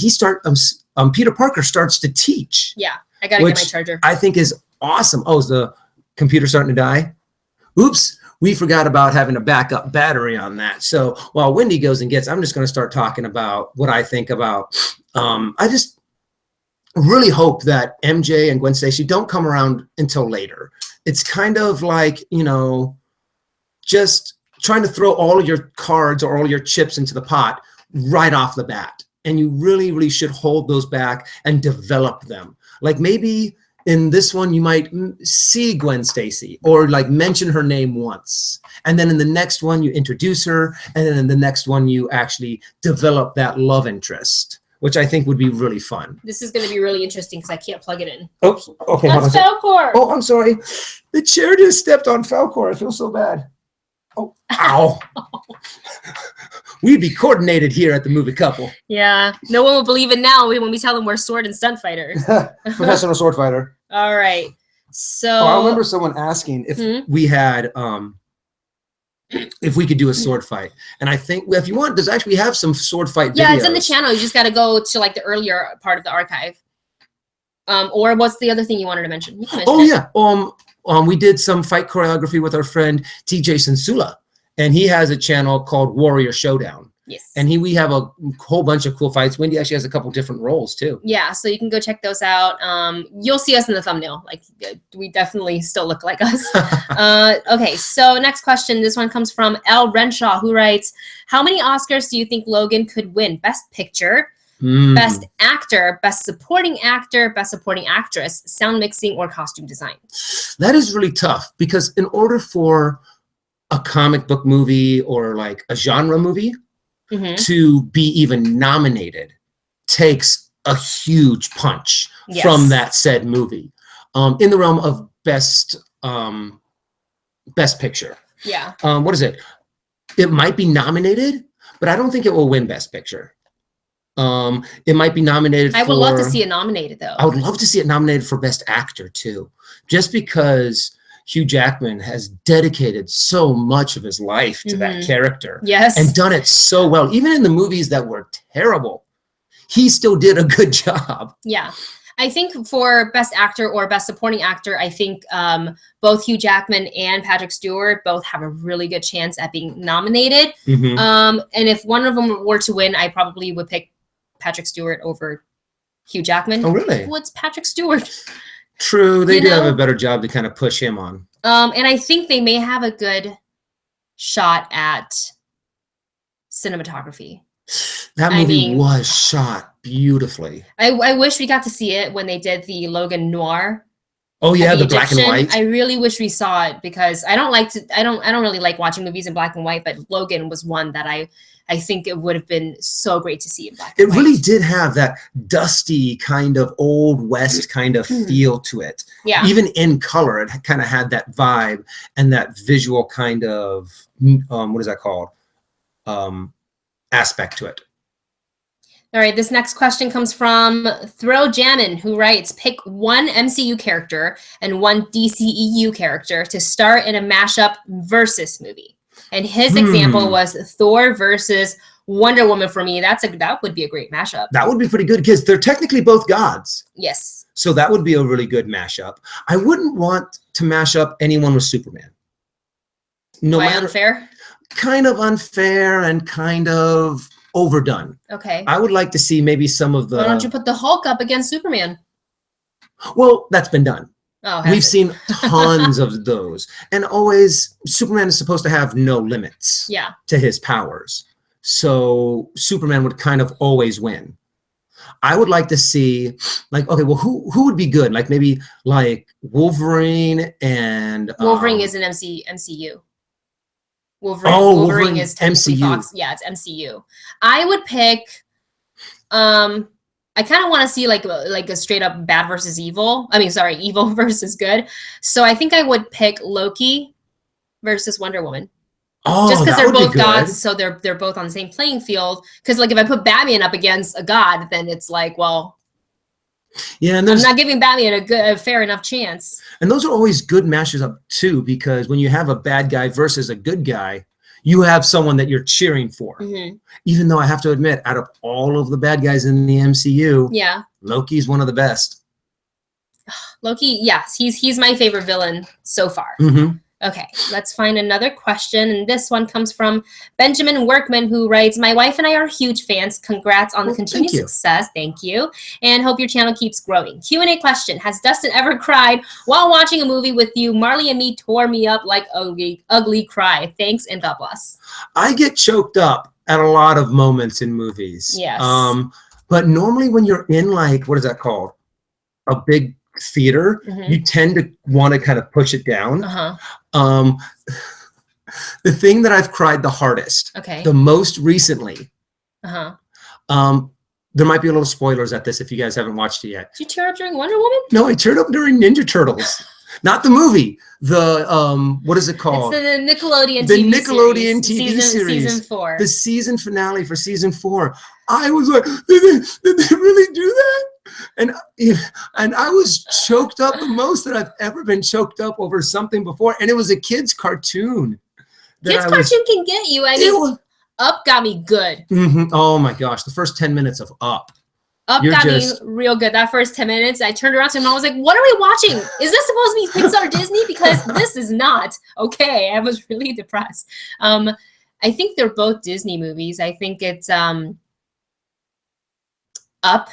Peter Parker starts to teach.
Yeah, I gotta get my charger.
I think is awesome. Oh, is the computer starting to die? Oops. We forgot about having a backup battery on that. So while Wendy goes and I'm just going to start talking about what I think about. I just really hope that MJ and Gwen Stacy don't come around until later. It's kind of like, just trying to throw all of your cards or all your chips into the pot right off the bat. And you really, really should hold those back and develop them. Like maybe in this one, you might see Gwen Stacy or like mention her name once. And then in the next one, you introduce her. And then in the next one, you actually develop that love interest, which I think would be really fun.
This is going to be really interesting because I can't plug it in.
Oops. Okay.
That's Falcor.
Oh, I'm sorry. The chair just stepped on Falcor. I feel so bad. Oh, ow. We'd be coordinated here at the Movie Couple.
Yeah. No one will believe it now when we tell them we're sword and stunt fighters.
Professional sword fighter.
All right. So
I remember someone asking if we had if we could do a sword fight. And I think if you want, we have some sword fight videos.
Yeah, it's in the channel. You just got to go to like the earlier part of the archive. Or what's the other thing you wanted to mention?
We did some fight choreography with our friend TJ Sensula, and he has a channel called Warrior Showdown.
Yes.
And we have a whole bunch of cool fights. Wendy actually has a couple different roles too.
Yeah, so you can go check those out. You'll see us in the thumbnail. Like we definitely still look like us. Okay, so next question. This one comes from L. Renshaw, who writes, how many Oscars do you think Logan could win? Best Picture, Best Actor, Best Supporting Actor, Best Supporting Actress, Sound Mixing, or Costume Design?
That is really tough because in order for a comic book movie or like a genre movie to be even nominated takes a huge punch from that said movie. In the realm of best picture.
Yeah.
What is it? It might be nominated, but I don't think it will win Best Picture. It might be nominated
I would love to see it nominated though.
I would love to see it nominated for Best Actor too. Just because Hugh Jackman has dedicated so much of his life to that character.
Yes.
And done it so well. Even in the movies that were terrible, he still did a good job.
Yeah. I think for Best Actor or Best Supporting Actor, I think both Hugh Jackman and Patrick Stewart both have a really good chance at being nominated. And if one of them were to win, I probably would pick Patrick Stewart over Hugh Jackman.
Oh, really?
What's Patrick Stewart?
True, they do have a better job to kind of push him on.
And I think they may have a good shot at cinematography.
That movie was shot beautifully.
I wish we got to see it when they did the Logan Noir.
Oh yeah, the black and white.
I really wish we saw it because I don't really like watching movies in black and white, but Logan was one that I think it would have been so great to see in black and white.
It really did have that dusty kind of old West kind of feel to it.
Yeah.
Even in color, it kind of had that vibe and that visual kind of what is that called? Aspect to it.
All right, this next question comes from Throw Jammin', who writes, pick one MCU character and one DCEU character to star in a mashup versus movie. And his example was Thor versus Wonder Woman for me. That would be a great mashup.
That would be pretty good because they're technically both gods.
Yes.
So that would be a really good mashup. I wouldn't want to mash up anyone with Superman.
Why unfair?
kind of unfair and kind of overdone.
Okay.
I would like to see maybe some of the...
Why don't you put the Hulk up against Superman?
Well, that's been done.
Oh,
We've seen tons of those. And always, Superman is supposed to have no limits to his powers. So Superman would kind of always win. I would like to see, like, okay, well, who would be good? Like, maybe, like, Wolverine and...
Wolverine is an MCU. Wolverine is technically
MCU.
Fox. Yeah, it's MCU. I would pick... I kind of want to see like a straight up bad versus evil. I mean, sorry, evil versus good. So I think I would pick Loki versus Wonder Woman.
Oh,
just because
that
they're
would be
both
good.
gods, so they're both on the same playing field. Because like if I put Batman up against a god, then it's like, well,
yeah, and
I'm not giving Batman a fair enough chance.
And those are always good matches up too, because when you have a bad guy versus a good guy, you have someone that you're cheering for.
Mm-hmm.
Even though I have to admit, out of all of the bad guys in the MCU, Loki's one of the best.
Loki, yes, he's my favorite villain so far.
Mm-hmm.
Okay, let's find another question. And this one comes from Benjamin Workman, who writes, my wife and I are huge fans. Congrats on the continued success. Thank you. And hope your channel keeps growing. Q&A question. Has Dustin ever cried while watching a movie with you? Marley and me tore me up like ugly cry. Thanks and God bless.
I get choked up at a lot of moments in movies.
Yes.
But normally when you're in, like, what is that called? A big theater, you tend to want to kind of push it down. The thing that I've cried the hardest, the most recently, there might be a little spoilers at this if you guys haven't watched it yet.
Did you tear up during Wonder Woman?
No, I teared up during Ninja Turtles. Not the movie. The what is it called?
It's the Nickelodeon
TV Nickelodeon TV series.
Season 4.
The season finale for season 4. I was like, did they really do that? And I was choked up the most that I've ever been choked up over something before. And it was a kid's cartoon.
Kids cartoon can get you. I mean, Up got me good.
Oh my gosh. The first 10 minutes of Up.
Up got me real good. That first 10 minutes, I turned around to him and I was like, what are we watching? Is this supposed to be Pixar Disney? Because this is not. Okay. I was really depressed. I think they're both Disney movies. I think it's Up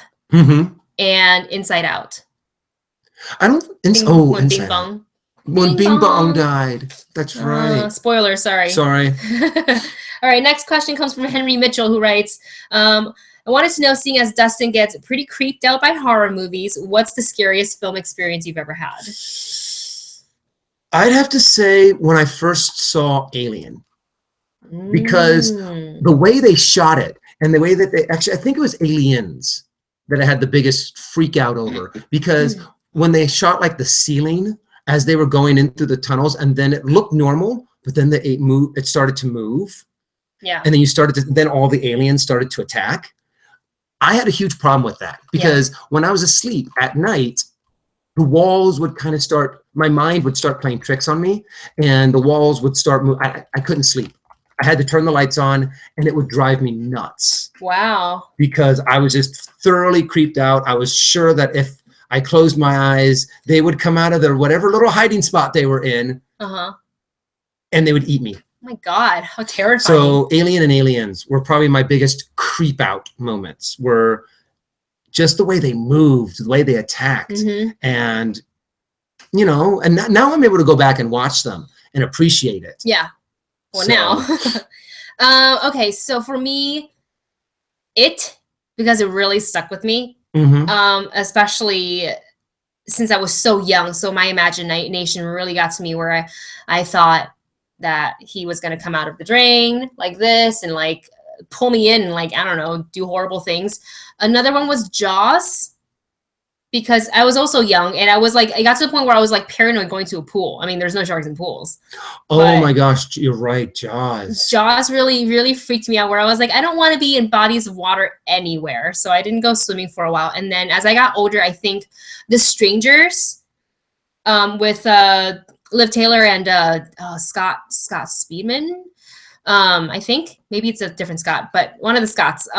and Inside Out.
I don't think
when Bing Bong.
When Bing Bong died. That's right.
Spoiler, sorry.
Sorry.
All right, next question comes from Henry Mitchell, who writes, I wanted to know, seeing as Dustin gets pretty creeped out by horror movies, what's the scariest film experience you've ever had?
I'd have to say when I first saw Alien. Because the way they shot it and the way that they actually, I think it was Aliens that I had the biggest freak out over. Because when they shot like the ceiling as they were going in through the tunnels, and then it looked normal, but then it started to move. Yeah. And then then all the aliens started to attack. I had a huge problem with that because when I was asleep at night, the walls would kind of my mind would start playing tricks on me, and the walls would start moving. I couldn't sleep. I had to turn the lights on, and it would drive me nuts. Wow. Because I was just thoroughly creeped out. I was sure that if I closed my eyes, they would come out of their whatever little hiding spot they were in, and they would eat me.
Oh my God, how terrifying.
So Alien and Aliens were probably my biggest creep out moments, were just the way they moved, the way they attacked. And, you know, and now I'm able to go back and watch them and appreciate it.
Yeah. Well, now. Okay, so for me, because it really stuck with me, especially since I was so young. So my imagination really got to me where I thought that he was going to come out of the drain like this and like pull me in and like, I don't know, do horrible things. Another one was Jaws, because I was also young and I was like, I got to the point where I was like paranoid going to a pool. I mean, there's no sharks in pools.
Oh my gosh, you're right, Jaws.
Jaws really, really freaked me out, where I was like, I don't want to be in bodies of water anywhere. So I didn't go swimming for a while. And then as I got older, I think The Strangers with Liv Taylor and Scott Speedman. I think maybe it's a different Scott, but one of the Scotts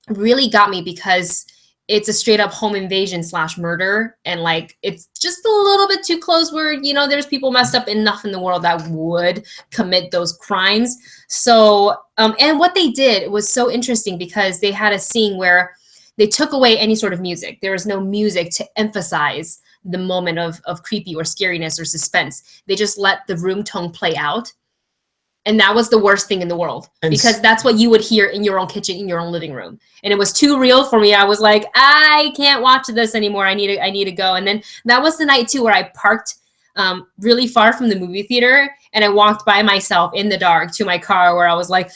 really got me because it's a straight up home invasion / murder. And like, it's just a little bit too close where, you know, there's people messed up enough in the world that would commit those crimes. So, and what they did was so interesting because they had a scene where they took away any sort of music. There was no music to emphasize the moment of creepy or scariness or suspense. They just let the room tone play out. And that was the worst thing in the world because that's what you would hear in your own kitchen, in your own living room. And it was too real for me. I was like, I can't watch this anymore. I need to go. And then that was the night too, where I parked really far from the movie theater. And I walked by myself in the dark to my car where I was like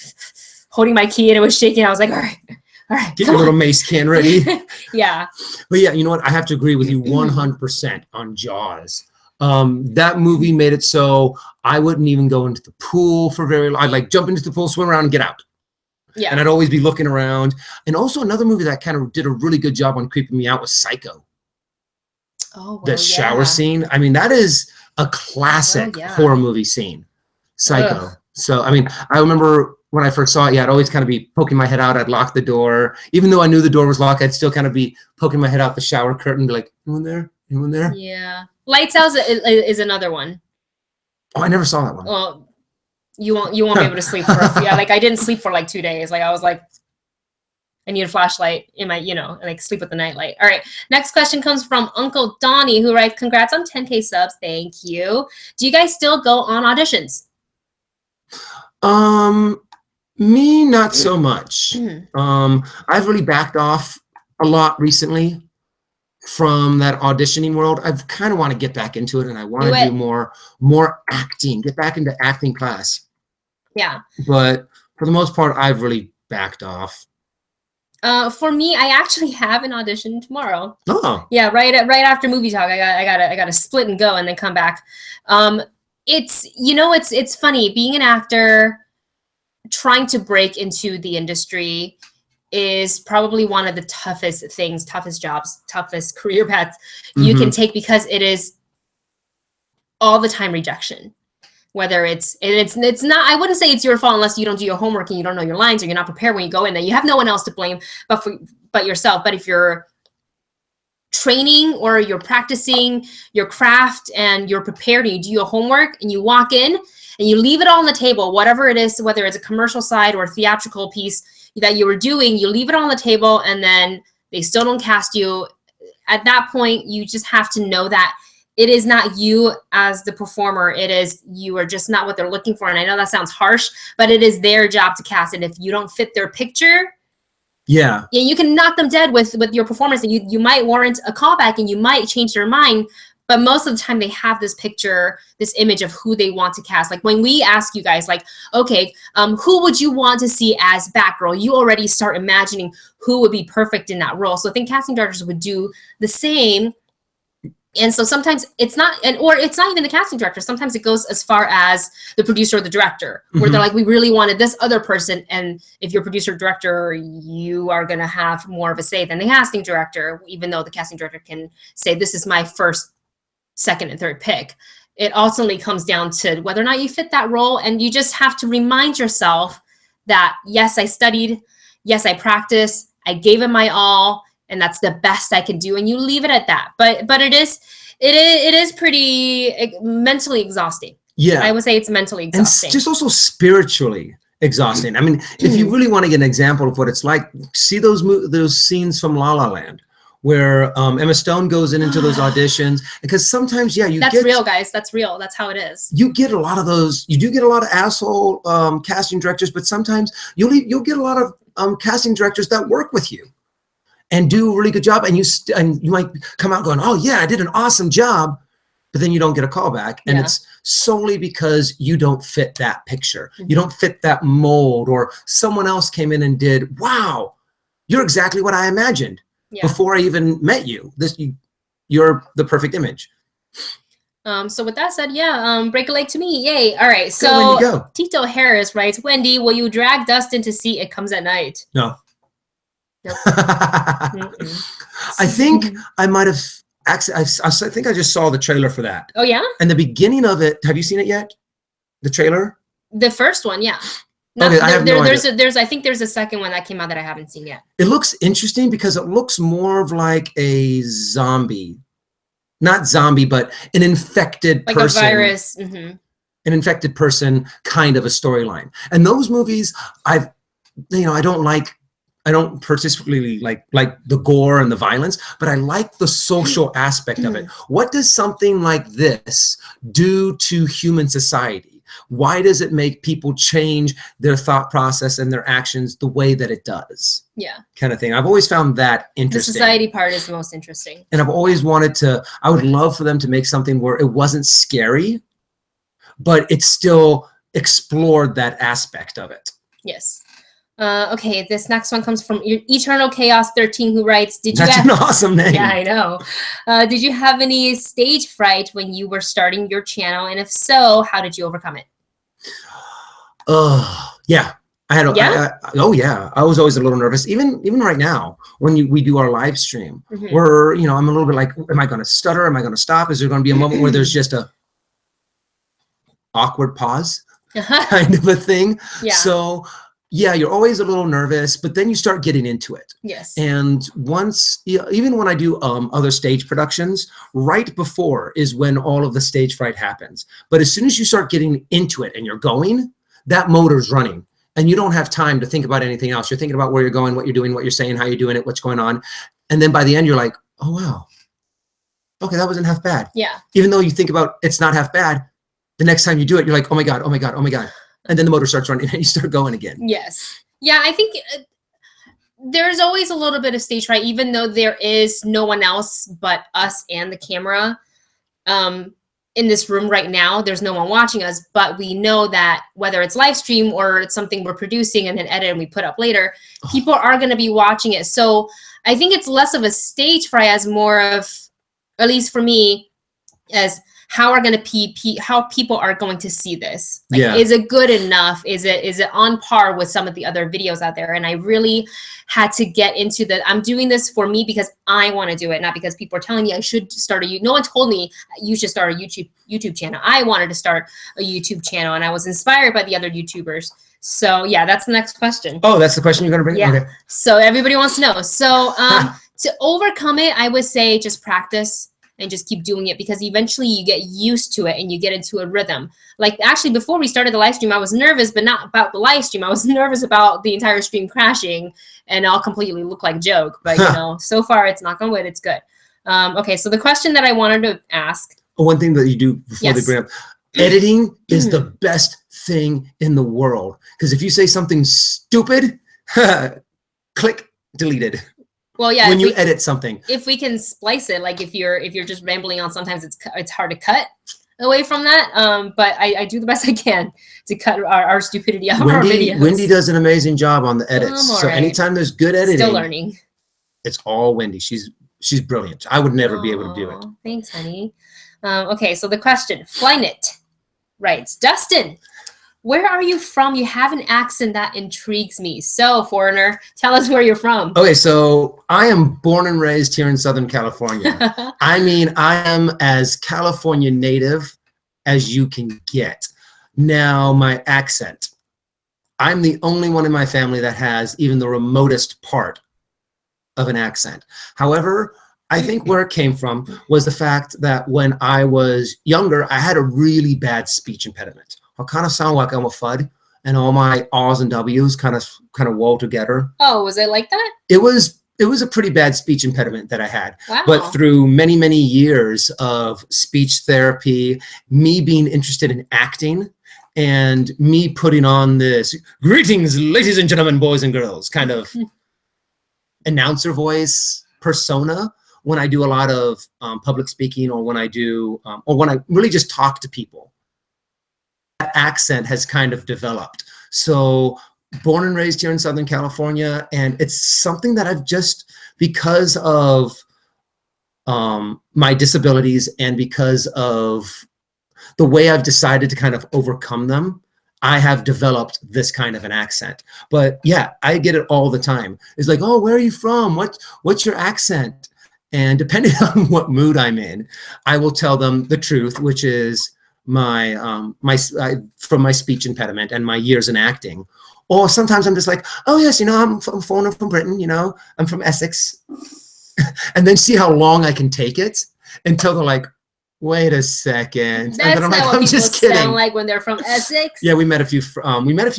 holding my key and it was shaking. I was like, all right.
Get your little mace can ready.
Yeah.
But yeah, you know what? I have to agree with you 100% on Jaws. That movie made it so I wouldn't even go into the pool for very long. I'd like jump into the pool, swim around, and get out.
Yeah.
And I'd always be looking around. And also another movie that kind of did a really good job on creeping me out was Psycho.
Oh, well,
the shower scene. I mean, that is a classic horror movie scene. Psycho. Ugh. So, I mean, I remember when I first saw it, I'd always kind of be poking my head out. I'd lock the door. Even though I knew the door was locked, I'd still kind of be poking my head out the shower curtain and be like, anyone there? Anyone there?
Yeah. Lights Out is another one.
Oh, I never saw that one.
Well, you won't be able to sleep for like I didn't sleep for like 2 days. Like I was like, I need a flashlight in my, like sleep with the nightlight. All right. Next question comes from Uncle Donnie, who writes, congrats on 10K subs. Thank you. Do you guys still go on auditions?
Me, not so much. I've really backed off a lot recently from that auditioning world. I've kind of want to get back into it, and I want to do more acting, get back into acting class. Yeah. But for the most part, I've really backed off.
For me, I actually have an audition tomorrow.
Oh.
Yeah, right after movie talk, I gotta split and go and then come back. It's funny being an actor, trying to break into the industry is probably one of the toughest things, toughest jobs, toughest career paths you can take, because it is all the time rejection. Whether it's not, I wouldn't say it's your fault unless you don't do your homework and you don't know your lines or you're not prepared when you go in there. You have no one else to blame but yourself. But if you're training or you're practicing your craft and you're prepared and you do your homework and you walk in and you leave it all on the table, whatever it is, whether it's a commercial side or a theatrical piece that you were doing, you leave it on the table and then they still don't cast you. At that point, you just have to know that it is not you as the performer. It is, you are just not what they're looking for. And I know that sounds harsh, but it is their job to cast it. If you don't fit their picture, you can knock them dead with your performance, and you might warrant a callback and you might change their mind. But most of the time they have this picture, this image of who they want to cast. Like when we ask you guys, like, okay, who would you want to see as Batgirl? You already start imagining who would be perfect in that role. So I think casting directors would do the same. And so sometimes it's not, or it's not even the casting director. Sometimes it goes as far as the producer or the director, where they're like, we really wanted this other person. And if you're producer or director, you are going to have more of a say than the casting director, even though the casting director can say, this is my first, second, and third pick. It ultimately comes down to whether or not you fit that role. And you just have to remind yourself that, yes, I studied. Yes, I practiced. I gave it my all. And that's the best I can do, and you leave it at that. But it is pretty mentally exhausting. Yeah, I would say it's mentally exhausting,
and just also spiritually exhausting. I mean, if you really want to get an example of what it's like, see those scenes from La La Land, where Emma Stone goes into those auditions, because sometimes that's real,
guys. That's real. That's how it is.
You get a lot of those. You do get a lot of asshole casting directors, but sometimes you'll get a lot of casting directors that work with you and do a really good job, and you might come out going, oh yeah, I did an awesome job, but then you don't get a call back, and it's solely because you don't fit that picture. You don't fit that mold, or someone else came in and did, wow, you're exactly what I imagined before I even met you. You're the perfect image.
So with that said, break a leg to me, yay. All right, so Tito Harris writes, Wendy, will you drag Dustin to see It Comes at Night?
No. Nope. I think I might have actually. I think I just saw the trailer for that.
Oh yeah.
And the beginning of it. Have you seen it yet? The trailer.
The first one, yeah.
Okay, I have no idea.
I think there's a second one that came out that I haven't seen yet.
It looks interesting because it looks more of like a zombie, not zombie, but an infected
like
person.
Like a virus.
An infected person kind of a storyline. And those movies, I don't particularly like the gore and the violence, but I like the social aspect of it. What does something like this do to human society? Why does it make people change their thought process and their actions the way that it does?
Yeah.
Kind of thing. I've always found that interesting.
The society part is the most interesting.
And I've always I would love for them to make something where it wasn't scary, but it still explored that aspect of it.
Yes. Okay, this next one comes from Eternal Chaos 13, who writes,
That's an awesome name.
Yeah, I know. Did you have any stage fright when you were starting your channel? And if so, how did you overcome it?
Yeah. I had I was always a little nervous. Even right now, when we do our live stream, where I'm a little bit like, am I going to stutter? Am I going to stop? Is there going to be a moment where there's just a awkward pause kind of a thing?
Yeah.
So yeah, you're always a little nervous, but then you start getting into it.
Yes.
And once, even when I do other stage productions, right before is when all of the stage fright happens. But as soon as you start getting into it and you're going, that motor's running. And you don't have time to think about anything else. You're thinking about where you're going, what you're doing, what you're saying, how you're doing it, what's going on. And then by the end, you're like, oh, wow. Okay, that wasn't half bad.
Yeah.
Even though you think about it's not half bad, the next time you do it, you're like, oh my God, oh my God, oh my God. And then the motor starts running and you start going again.
Yes. Yeah, I think there's always a little bit of stage fright, even though there is no one else but us and the camera. In this room right now, there's no one watching us, but we know that whether it's live stream or it's something we're producing and then edit and we put up later, people are going to be watching it. So I think it's less of a stage fright as more of, at least for me, as how people are going to see this. Like,
yeah.
Is it good enough? Is it on par with some of the other videos out there? And I really had to get into I'm doing this for me because I want to do it, not because people are telling me I should start no one told me you should start a YouTube channel. I wanted to start a YouTube channel and I was inspired by the other YouTubers. So yeah, that's the next question.
Oh, that's the question you're going to bring?
Yeah.
Okay.
So everybody wants to know. So to overcome it, I would say just practice and just keep doing it, because eventually you get used to it and you get into a rhythm. Like, actually, before we started the live stream, I was nervous, but not about the live stream. I was nervous about the entire stream crashing and I'll completely look like a joke. But, so far it's knock on wood, it's good. Okay, so the question that I wanted to ask.
One thing that you do before they bring up, editing is the best thing in the world. Because if you say something stupid, click, deleted.
Well, yeah.
When you edit something,
if we can splice it, like if you're just rambling on, sometimes it's hard to cut away from that. But I do the best I can to cut our stupidity out of our videos.
Wendy does an amazing job on the edits. So anytime there's good editing,
still learning.
It's all Wendy. She's brilliant. I would never be able to do it.
Thanks, honey. Okay, so the question, Flynet writes, Dustin, where are you from? You have an accent that intrigues me. So, foreigner, tell us where you're from.
Okay, so I am born and raised here in Southern California. I mean, I am as California native as you can get. Now, my accent. I'm the only one in my family that has even the remotest part of an accent. However, I think where it came from was the fact that when I was younger, I had a really bad speech impediment. I kind of sound like I'm a FUD, and all my R's and W's kind of wove together.
Oh, was it like that?
It was a pretty bad speech impediment that I had.
Wow.
But through many, many years of speech therapy, me being interested in acting, and me putting on this "greetings, ladies and gentlemen, boys and girls" kind of announcer voice persona when I do a lot of public speaking, or when I do, or when I really just talk to people. That accent has kind of developed. So born and raised here in Southern California, and it's something that I've just, because of my disabilities and because of the way I've decided to kind of overcome them, I have developed this kind of an accent. But yeah, I get it all the time. It's like, oh, where are you from? What's your accent? And depending on what mood I'm in, I will tell them the truth, which is from my speech impediment and my years in acting, Or sometimes I'm just like, oh yes, I'm foreigner from Britain, I'm from Essex. And then see how long I can take it until they're like, wait a second.
That's
and then I'm
not
like,
what
I'm
people
just kidding.
sound like when they're from Essex.
Yeah, we met a few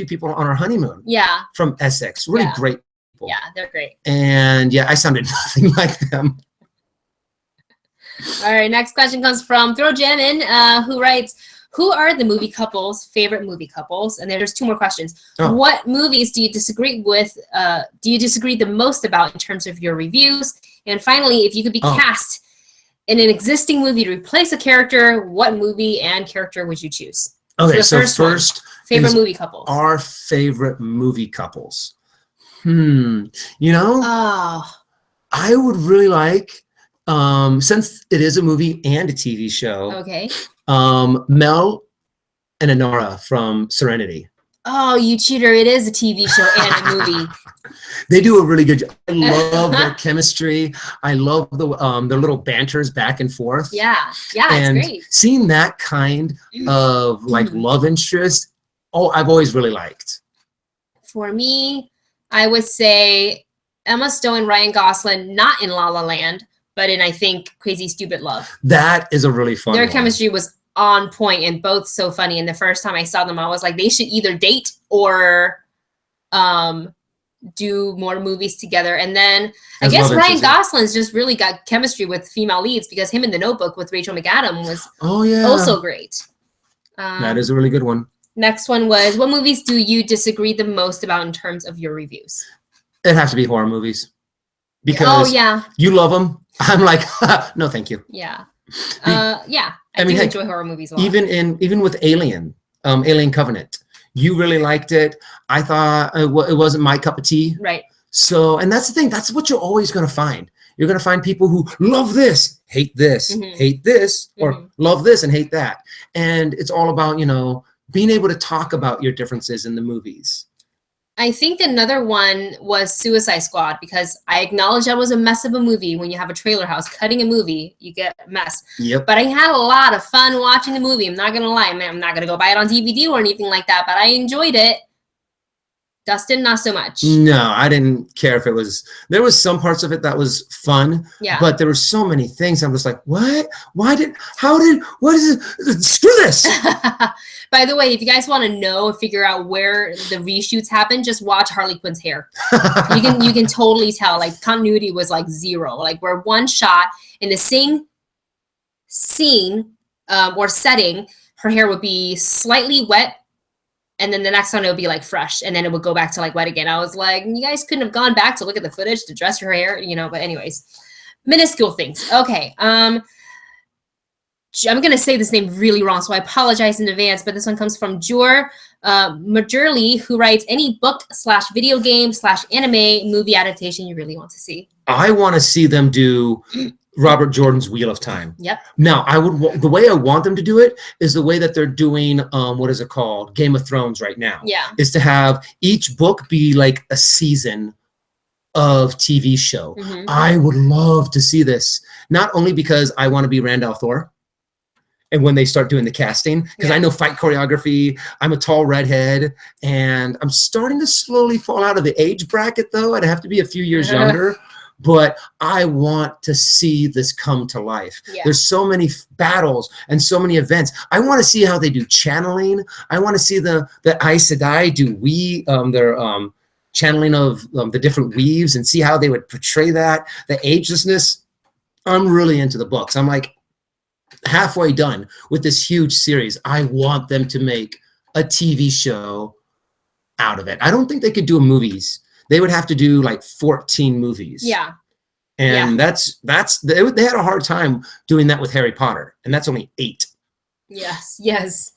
people on our honeymoon.
Yeah.
From Essex. Really great people.
Yeah, they're great.
And yeah, I sounded nothing like them.
All right, next question comes from Throw Jam in, who writes, who are the movie couples, favorite movie couples? And there's 2 more questions.
Oh.
What movies do you disagree with, do you disagree the most about in terms of your reviews? And finally, if you could be cast in an existing movie to replace a character, what movie and character would you choose?
Okay, so first
favorite movie couples.
Our favorite movie couples.
Oh.
I would really like, since it is a movie and a TV show.
Okay.
Mel and Inara from Serenity.
Oh, you cheater. It is a TV show and a movie.
They do a really good job. I love their chemistry. I love their little banters back and forth.
Yeah,
and
it's great.
Seeing that kind of like love interest, I've always really liked.
For me, I would say Emma Stone and Ryan Gosling, not in La La Land, but in, I think, Crazy Stupid Love.
That is a really fun one.
Their chemistry was on point and both so funny. And the first time I saw them, I was like, they should either date or do more movies together. And then I guess Ryan Gosling's just really got chemistry with female leads because him in The Notebook with Rachel McAdams was also great.
That is a really good one.
Next one was, what movies do you disagree the most about in terms of your reviews?
It has to be horror movies. Because you love them. I'm like, no, thank you.
Yeah. I do enjoy horror movies a lot.
Even with Alien Covenant, you really liked it. I thought it wasn't my cup of tea.
Right.
So, and that's the thing. That's what you're always going to find. You're going to find people who love this, hate this, hate this, or love this and hate that. And it's all about, being able to talk about your differences in the movies.
I think another one was Suicide Squad because I acknowledge that was a mess of a movie. When you have a trailer house cutting a movie, you get a mess.
Yep.
But I had a lot of fun watching the movie. I'm not going to lie. I'm not going to go buy it on DVD or anything like that, but I enjoyed it. Dustin, not so much.
No, I didn't care if there was some parts of it that was fun, but there were so many things. I'm just like, what? What is it? Screw this.
By the way, if you guys want to know, figure out where the reshoots happen, just watch Harley Quinn's hair. You can totally tell, like continuity was like 0. Like where one shot in the same scene or setting, her hair would be slightly wet. And then the next one, it would be like fresh. And then it would go back to like wet again. I was like, you guys couldn't have gone back to look at the footage to dress your hair, but anyways, minuscule things. Okay. I'm going to say this name really wrong, so I apologize in advance, but this one comes from Jor Majerli, who writes, any book/video game/anime movie adaptation you really want to see?
I want to see them do Robert Jordan's Wheel of Time.
Yep.
Now, the way I want them to do it is the way that they're doing, what is it called? Game of Thrones right now.
Yeah.
Is to have each book be like a season of TV show. I would love to see this, not only because I want to be Randall Thor, and when they start doing the casting, because I know fight choreography, I'm a tall redhead, and I'm starting to slowly fall out of the age bracket, though. I'd have to be a few years younger. But I want to see this come to life. Yeah. There's so many battles and so many events. I want to see how they do channeling. I want to see the Aes Sedai do their channeling of the different weaves and see how they would portray that. The agelessness. I'm really into the books. I'm like halfway done with this huge series. I want them to make a TV show out of it. I don't think they could do movies. They would have to do like 14 movies.
Yeah.
And they had a hard time doing that with Harry Potter. And that's only 8.
Yes.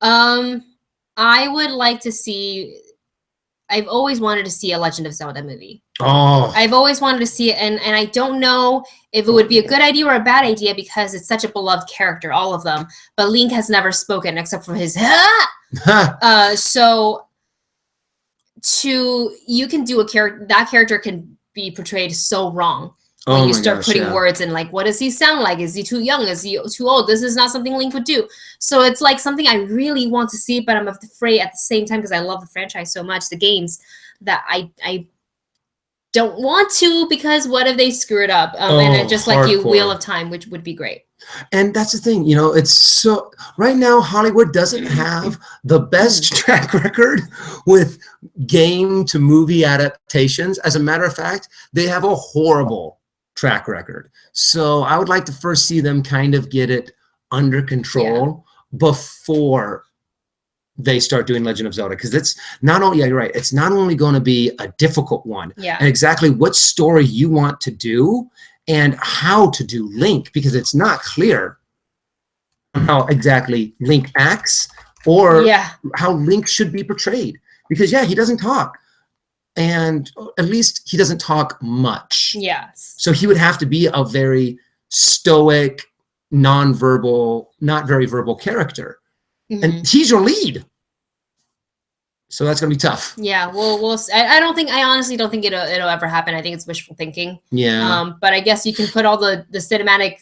I would like to see, I've always wanted to see a Legend of Zelda movie.
Oh.
I've always wanted to see it. And I don't know if it would be a good idea or a bad idea because it's such a beloved character, all of them. But Link has never spoken except for his, so you can do that character can be portrayed so wrong. when you start putting words in, like, what does he sound like? Is he too young? Is he too old? This is not something Link would do. So it's like something I really want to see, but I'm afraid at the same time, because I love the franchise so much, the games, that I don't want to, because what if they screw it up? And I just like you, Wheel of Time, which would be great.
And that's the thing, you know, it's so right now Hollywood doesn't have the best track record with game to movie adaptations. As a matter of fact, they have a horrible track record. So I would like to first see them kind of get it under control before they start doing Legend of Zelda, because it's not only, you're right, it's not only going to be a difficult one, and exactly what story you want to do and how to do Link, because it's not clear how exactly Link acts or how Link should be portrayed, because he doesn't talk, and at least he doesn't talk much. So he would have to be a very stoic, non-verbal, not very verbal character. And he's your lead. So that's going to be tough.
Yeah, we'll I honestly don't think it'll ever happen. I think it's wishful thinking.
Yeah.
But I guess you can put all the cinematic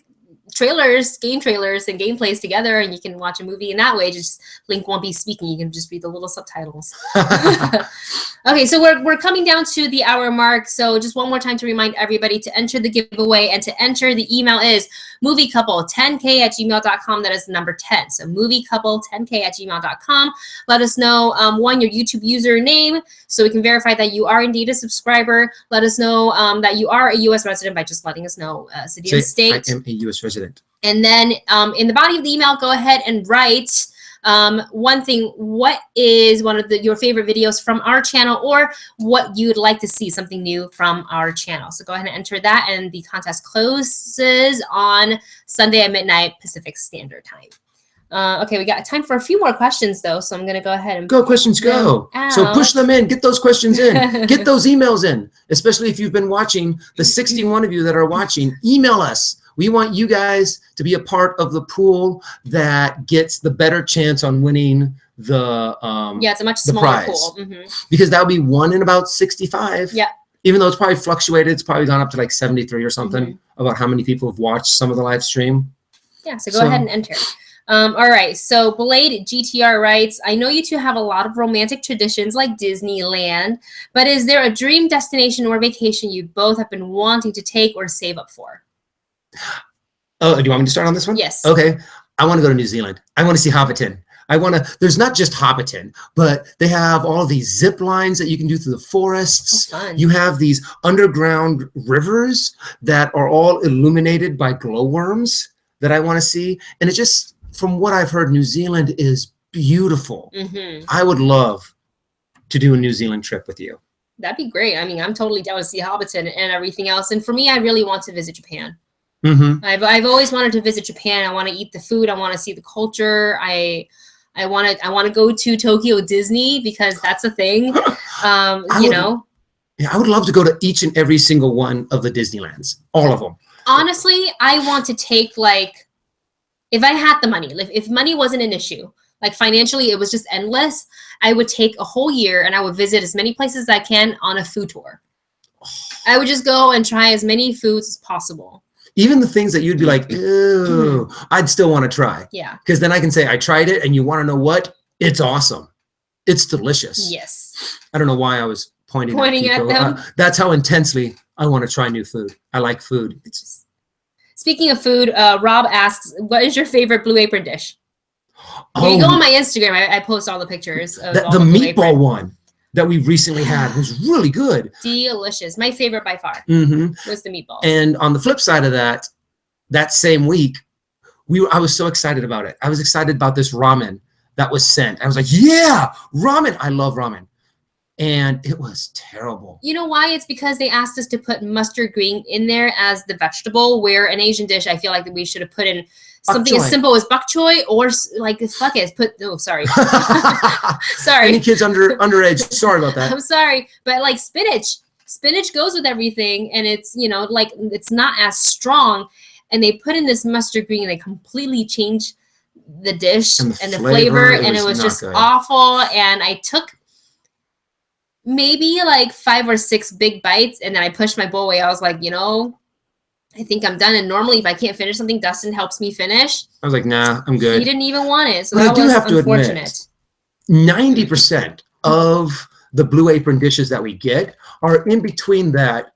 trailers, game trailers, and gameplays together, and you can watch a movie in that way. Just Link won't be speaking. You can just read the little subtitles. Okay, so we're coming down to the hour mark. So just one more time to remind everybody to enter the giveaway, and to enter, the email is moviecouple10k@gmail.com. That is the number 10. So moviecouple10k@gmail.com. Let us know, your YouTube username, so we can verify that you are indeed a subscriber. Let us know that you are a U.S. resident by just letting us know city and state.
I am a U.S. resident.
And then in the body of the email, go ahead and write one thing. What is one of your favorite videos from our channel, or what you'd like to see something new from our channel? So go ahead and enter that, and the contest closes on Sunday at midnight Pacific Standard Time. Okay, we got time for a few more questions though, so I'm gonna go ahead and
questions go. So push them in, get those questions in, get those emails in, especially if you've been watching. The 61 of you that are watching, email us. We want you guys to be a part of the pool that gets the better chance on winning the
it's a much smaller pool,
because that would be 1 in about 65. Even though it's probably fluctuated, it's probably gone up to like 73 or something about how many people have watched some of the live stream.
So go ahead and enter. All right, so Blade GTR writes, I know you two have a lot of romantic traditions like Disneyland, but is there a dream destination or vacation you both have been wanting to take or save up for?
Oh, do you want me to start on this one?
Yes.
Okay. I want to go to New Zealand. I want to see Hobbiton. There's not just Hobbiton, but they have all these zip lines that you can do through the forests.
Oh, fun.
You have these underground rivers that are all illuminated by glowworms that I want to see. And it just, from what I've heard, New Zealand is beautiful. I would love to do a New Zealand trip with you.
That'd be great. I mean, I'm totally down to see Hobbiton and everything else. And for me, I really want to visit Japan. I've always wanted to visit Japan. I want to eat the food. I want to see the culture. I want to go to Tokyo Disney, because that's a thing. I
would love to go to each and every single one of the Disneylands, all of them.
Honestly, I want to take, like, if I had the money, if money wasn't an issue, like financially, it was just endless, I would take a whole year and I would visit as many places as I can on a food tour. I would just go and try as many foods as possible.
Even the things that you'd be like, ew, I'd still want to try. Because then I can say, I tried it, and you want to know what? It's awesome. It's delicious.
Yes.
I don't know why I was pointing at
them.
That's how intensely I want to try new food. I like food.
Speaking of food, Rob asks, what is your favorite Blue Apron dish? Here you go on my Instagram. I post all the pictures of all
the meatball one that we recently had was really good.
Delicious. My favorite by far was the meatballs.
And on the flip side of that same week, I was so excited about it. I was excited about this ramen that was sent. I was like, yeah, ramen. I love ramen. And it was terrible. You know why? It's because they asked us to put mustard green in there as the vegetable, where an Asian dish, I feel like that we should have put in something as simple as bok choy, or like, fuck it, sorry. Sorry. Any kids underage, sorry about that. I'm sorry. But like spinach goes with everything, and it's, like, it's not as strong. And they put in this mustard green, and they completely changed the dish and the flavor, and it was just awful. And I took maybe like 5 or 6 big bites, and then I pushed my bowl away. I was like,
I think I'm done. And normally if I can't finish something, Dustin helps me finish.
I was like, nah, I'm good.
He didn't even want it. So
but
that
I do
was
have to
unfortunate.
admit, 90% of the Blue Apron dishes that we get are in between that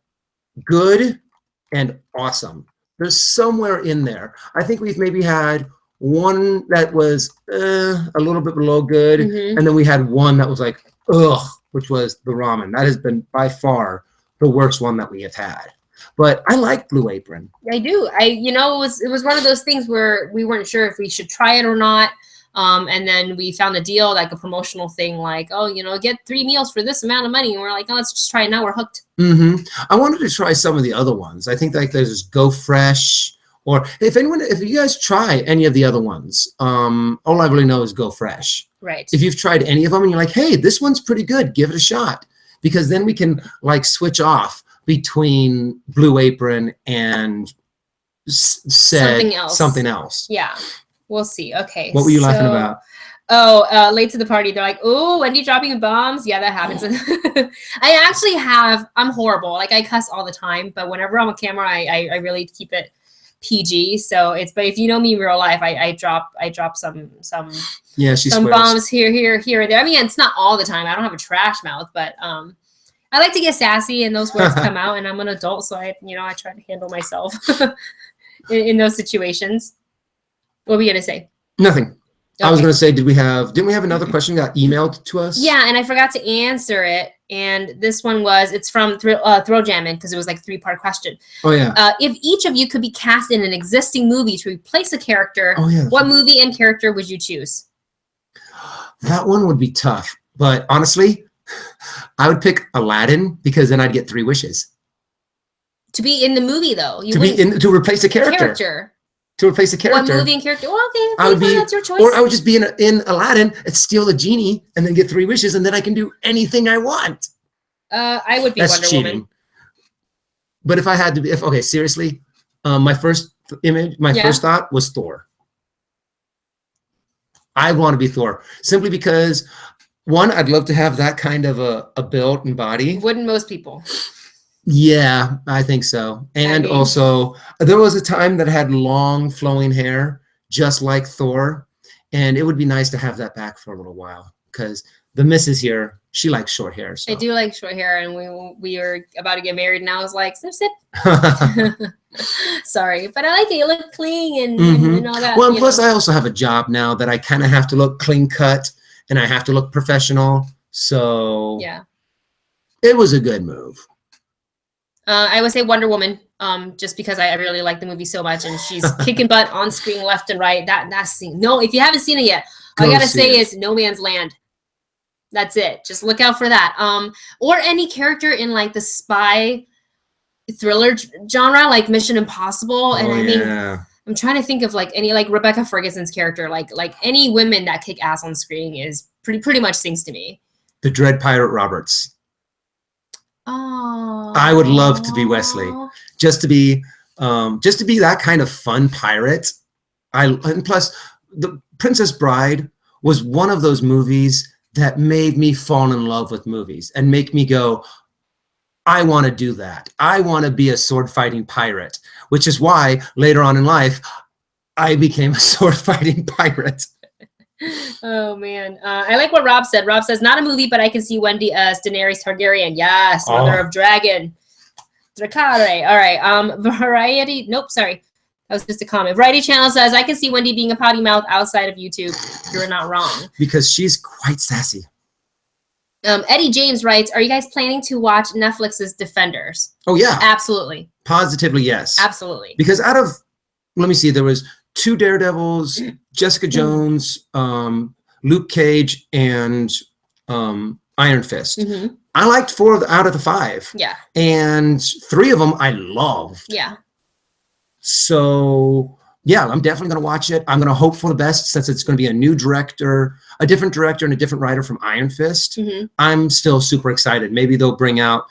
good and awesome. There's somewhere in there. I think we've maybe had one that was a little bit below good, and then we had one that was like, ugh, which was the ramen. That has been by far the worst one that we have had. But I like Blue Apron.
I do. It was one of those things where we weren't sure if we should try it or not. And then we found a deal, like a promotional thing, like, oh, get 3 meals for this amount of money. And we're like, oh, let's just try it now. We're hooked.
I wanted to try some of the other ones. I think like there's Go Fresh, or if you guys try any of the other ones, all I really know is Go Fresh.
Right.
If you've tried any of them and you're like, hey, this one's pretty good, give it a shot. Because then we can like switch off between Blue Apron and something else.
Yeah. We'll see. Okay.
What were you laughing about?
Oh, late to the party. They're like, oh, Wendy dropping bombs. Yeah, that happens. I'm horrible. Like I cuss all the time, but whenever I'm on camera, I really keep it PG. So but if you know me in real life, I drop some bombs here and there. I mean, it's not all the time. I don't have a trash mouth, but I like to get sassy and those words come out, and I'm an adult. So I try to handle myself in those situations. What were you gonna say?
Nothing.
Okay.
I was gonna say, didn't we have another question that got emailed to us?
Yeah, and I forgot to answer it. And this one it's from Throw Jammin', because it was like a 3-part question.
Oh yeah.
If each of you could be cast in an existing movie to replace a character, what movie and character would you choose?
That one would be tough, but honestly, I would pick Aladdin, because then I'd get 3 wishes.
To be in the movie, though.
To replace a character. To replace a character.
What movie and character? Well, okay, that's your choice.
Or I would just be in Aladdin and steal the genie and then get 3 wishes, and then I can do anything I want.
I would be Wonder Woman.
But if I had to be, seriously, my first thought was Thor. I want to be Thor simply because, one, I'd love to have that kind of a build and body.
Wouldn't most people?
Yeah, I think so. And also, there was a time that I had long flowing hair, just like Thor. And it would be nice to have that back for a little while, because the missus here, she likes short hair. So.
I do like short hair, and we were about to get married, and I was like, snip, snip. Sorry, but I like it. You look clean and all that.
Well, and plus I also have a job now that I kind of have to look clean cut, and I have to look professional. So
yeah, it
was a good move.
I would say Wonder Woman, just because I really like the movie so much, and she's kicking butt on screen left and right. That scene. No, if you haven't seen it yet, all I gotta say is No Man's Land. That's it. Just look out for that. Or any character in like the spy thriller genre, like Mission Impossible. And I think I'm trying to think of like any, like Rebecca Ferguson's character, like any women that kick ass on screen is pretty much sings to me.
The Dread Pirate Roberts.
Oh,
I would love to be Wesley, just to be that kind of fun pirate. And plus, The Princess Bride was one of those movies that made me fall in love with movies and make me go, I want to do that. I want to be a sword fighting pirate, which is why later on in life, I became a sword fighting pirate.
Oh man, I like what Rob said. Rob says, not a movie, but I can see Wendy as Daenerys Targaryen. Yes, Mother of Dragon. Dracare. All right. Variety. Nope, sorry. That was just a comment. Variety Channel says, I can see Wendy being a potty mouth outside of YouTube. You're not wrong.
Because she's quite sassy.
Eddie James writes, are you guys planning to watch Netflix's Defenders?
Oh, yeah.
Absolutely.
Positively, yes.
Absolutely.
Because let me see, there was 2 Daredevils, Jessica Jones, Luke Cage, and Iron Fist. Mm-hmm. I liked 4 out of the 5.
Yeah.
And 3 of them I loved.
Yeah.
So, yeah, I'm definitely going to watch it. I'm going to hope for the best, since it's going to be a new director, a different director, and a different writer from Iron Fist. Mm-hmm. I'm still super excited. Maybe they'll bring out,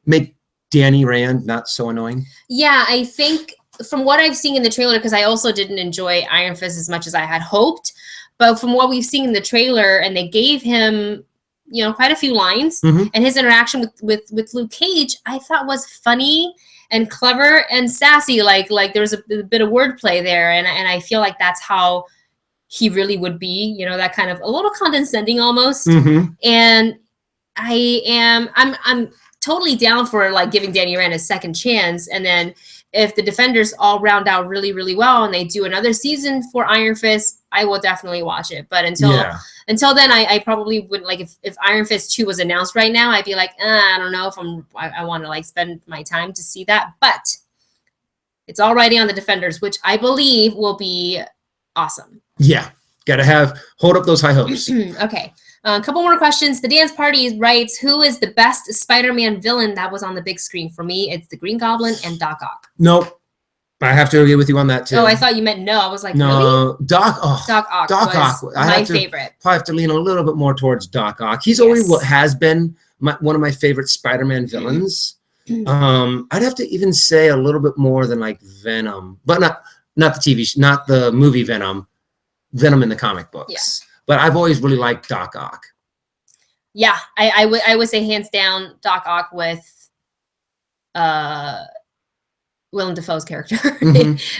make Danny Rand not so annoying. Yeah,
I think from what I've seen in the trailer, because I also didn't enjoy Iron Fist as much as I had hoped, but from what we've seen in the trailer, and they gave him, quite a few lines, mm-hmm. and his interaction with Luke Cage, I thought was funny. and clever and sassy. Like there's a bit of wordplay there, and I feel like that's how he really would be. You know, that kind of a little condescending almost. And I'm totally down for like giving Danny Rand a second chance, and then if the Defenders all round out really, really well and they do another season for Iron Fist, I will definitely watch it. But until then, I probably wouldn't. Like if Iron Fist 2 was announced right now, I'd be like, I don't know if I want to like spend my time to see that. But it's already on the Defenders, which I believe will be awesome.
Yeah, gotta hold up those high hopes.
Okay. A couple more questions. The Dance Party writes, who is the best Spider-Man villain that was on the big screen? For me, it's the Green Goblin and Doc Ock.
Nope. I have to agree with you on that, too.
Oh, I thought you meant no. I was like,
no,
really?
Doc
Ock was my favorite.
I have to lean a little bit more towards Doc Ock. He's always what has been one of my favorite Spider-Man villains. I'd have to even say a little bit more than like Venom, but not the TV, not the movie Venom in the comic books. Yeah. But I've always really liked Doc Ock.
Yeah, I would say hands down Doc Ock with Willem Dafoe's character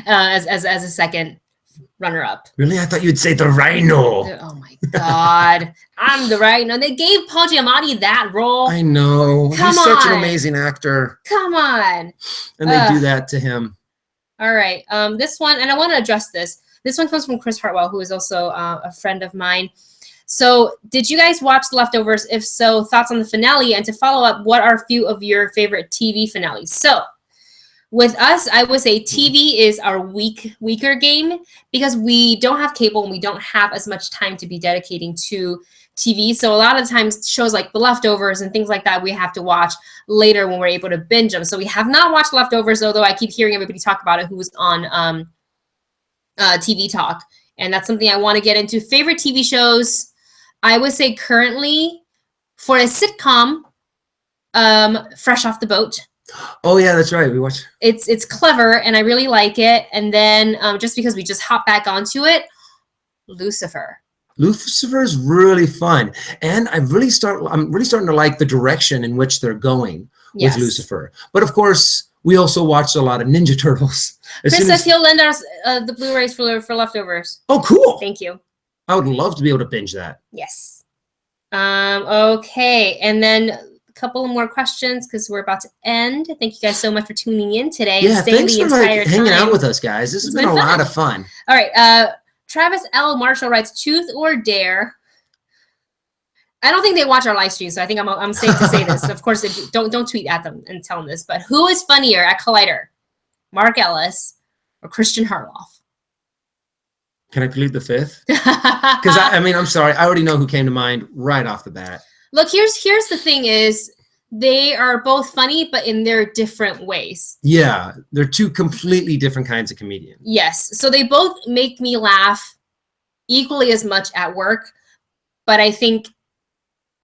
as a second runner-up.
Really? I thought you'd say the Rhino.
Oh my God. I'm the Rhino. They gave Paul Giamatti that role.
I know. He's such an amazing actor.
Come on.
And they do that to him.
All right. This one, and I want to address this. This one comes from Chris Hartwell, who is also a friend of mine. So did you guys watch The Leftovers? If so, thoughts on the finale? And to follow up, what are a few of your favorite TV finales? So with us, I would say TV is our weaker game because we don't have cable and we don't have as much time to be dedicating to TV. So a lot of times shows like The Leftovers and things like that, we have to watch later when we're able to binge them. So we have not watched Leftovers, although I keep hearing everybody talk about it who was on TV Talk. And that's something I want to get into. Favorite TV shows, I would say currently for a sitcom, Fresh Off the Boat.
Oh yeah, that's right. We watched.
It's clever and I really like it. And then just because we just hop back onto it, Lucifer.
Lucifer is really fun, and I'm really starting to like the direction in which they're going with Lucifer. But of course, we also watched a lot of Ninja Turtles.
Chris says he'll lend us the Blu-rays for Leftovers.
Oh, cool!
Thank you.
I would love to be able to binge that.
Yes. Okay, and then a couple more questions because we're about to end. Thank you guys so much for tuning in today.
Yeah, thanks for hanging out with us, guys. This has been a lot of fun.
All right, Travis L. Marshall writes, Truth or Dare? I don't think they watch our live stream, so I think I'm safe to say this. Of course, if you, don't tweet at them and tell them this. But who is funnier at Collider, Mark Ellis or Christian Harloff?
Can I plead the fifth? Because I mean, I'm sorry, I already know who came to mind right off the bat.
Look, here's the thing: is they are both funny, but in their different ways.
Yeah, they're two completely different kinds of comedians.
Yes, so they both make me laugh equally as much at work, but I think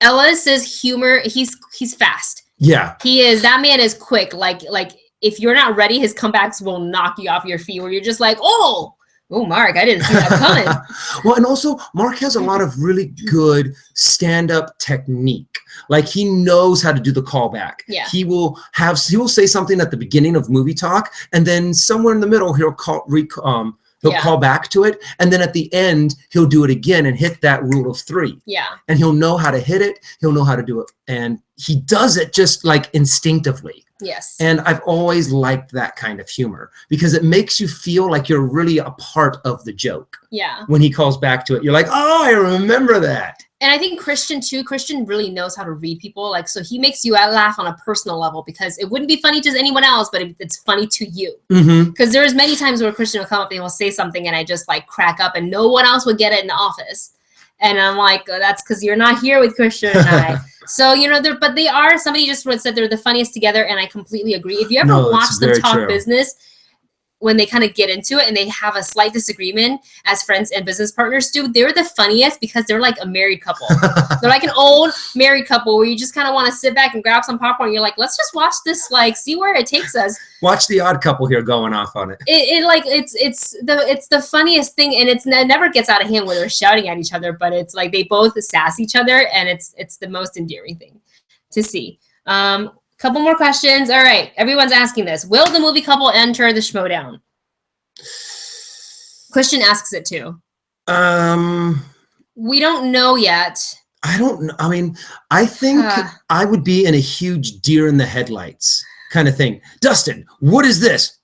Ellis's humor, he's fast.
Yeah.
He is. That man is quick. Like if you're not ready, his comebacks will knock you off your feet where you're just like, oh, Mark, I didn't see that coming.
Well, and also Mark has a lot of really good stand-up technique. Like he knows how to do the callback.
Yeah.
He will say something at the beginning of movie talk, and then somewhere in the middle he'll call back to it, and then at the end he'll do it again and hit that rule of 3.
Yeah.
And he'll know how to hit it. He'll know how to do it, and he does it just like instinctively.
Yes.
And I've always liked that kind of humor because it makes you feel like you're really a part of the joke.
Yeah.
When he calls back to it, you're like, oh, I remember that.
And I think Christian too. Christian really knows how to read people. Like, so he makes you laugh on a personal level because it wouldn't be funny to anyone else, but it's funny to you. Because there's many times where Christian will come up and he'll say something and I just like crack up and no one else would get it in the office. And I'm like, oh, that's because you're not here with Christian and I. So, but they are, somebody just said they're the funniest together, and I completely agree. If you ever watch them talk business, when they kind of get into it and they have a slight disagreement as friends and business partners do, they're the funniest because they're like a married couple. They're like an old married couple where you just kind of want to sit back and grab some popcorn. You're like, let's just watch this, like, see where it takes us.
Watch The Odd Couple here going off on it.
It's the funniest thing, and it never gets out of hand when they're shouting at each other, but it's like they both sass each other, and it's the most endearing thing to see. Couple more questions. All right. Everyone's asking this. Will the movie couple enter the Schmodown? Christian asks it too. We don't know yet.
I don't know. I mean, I think I would be in a huge deer in the headlights kind of thing. Dustin, what is this?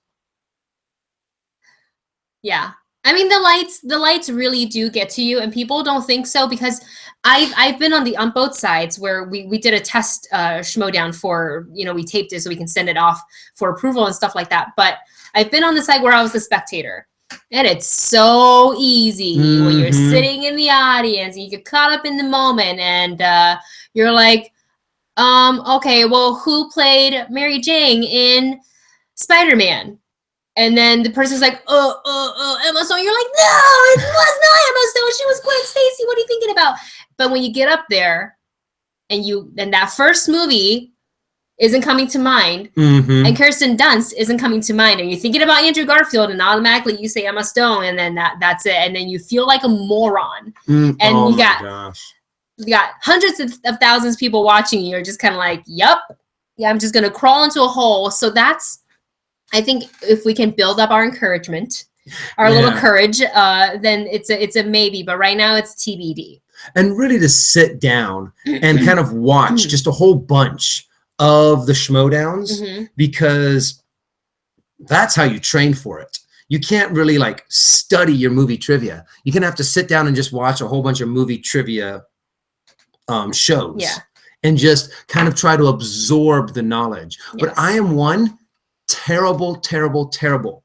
Yeah. I mean, the lights really do get to you, and people don't think so because I've been on both sides where we did a test Schmodown for, we taped it so we can send it off for approval and stuff like that. But I've been on the side where I was the spectator. And it's so easy when you're sitting in the audience and you get caught up in the moment and you're like, okay, well, who played Mary Jane in Spider-Man? And then the person's like, Emma Stone. You're like, no, it was not Emma Stone. She was Gwen Stacy. What are you thinking about? But when you get up there and that first movie isn't coming to mind, and Kirsten Dunst isn't coming to mind, and you're thinking about Andrew Garfield, and automatically you say Emma Stone, and then that's it, and then you feel like a moron, and you got hundreds of thousands of people watching you. You're just kind of like, yep, yeah, I'm just gonna crawl into a hole. So that's, I think, if we can build up our encouragement, our little courage, then it's a maybe. But right now it's TBD.
And really to sit down and kind of watch just a whole bunch of the Schmodowns, because that's how you train for it. You can't really like study your movie trivia. You can have to sit down and just watch a whole bunch of movie trivia shows and just kind of try to absorb the knowledge. But I am one terrible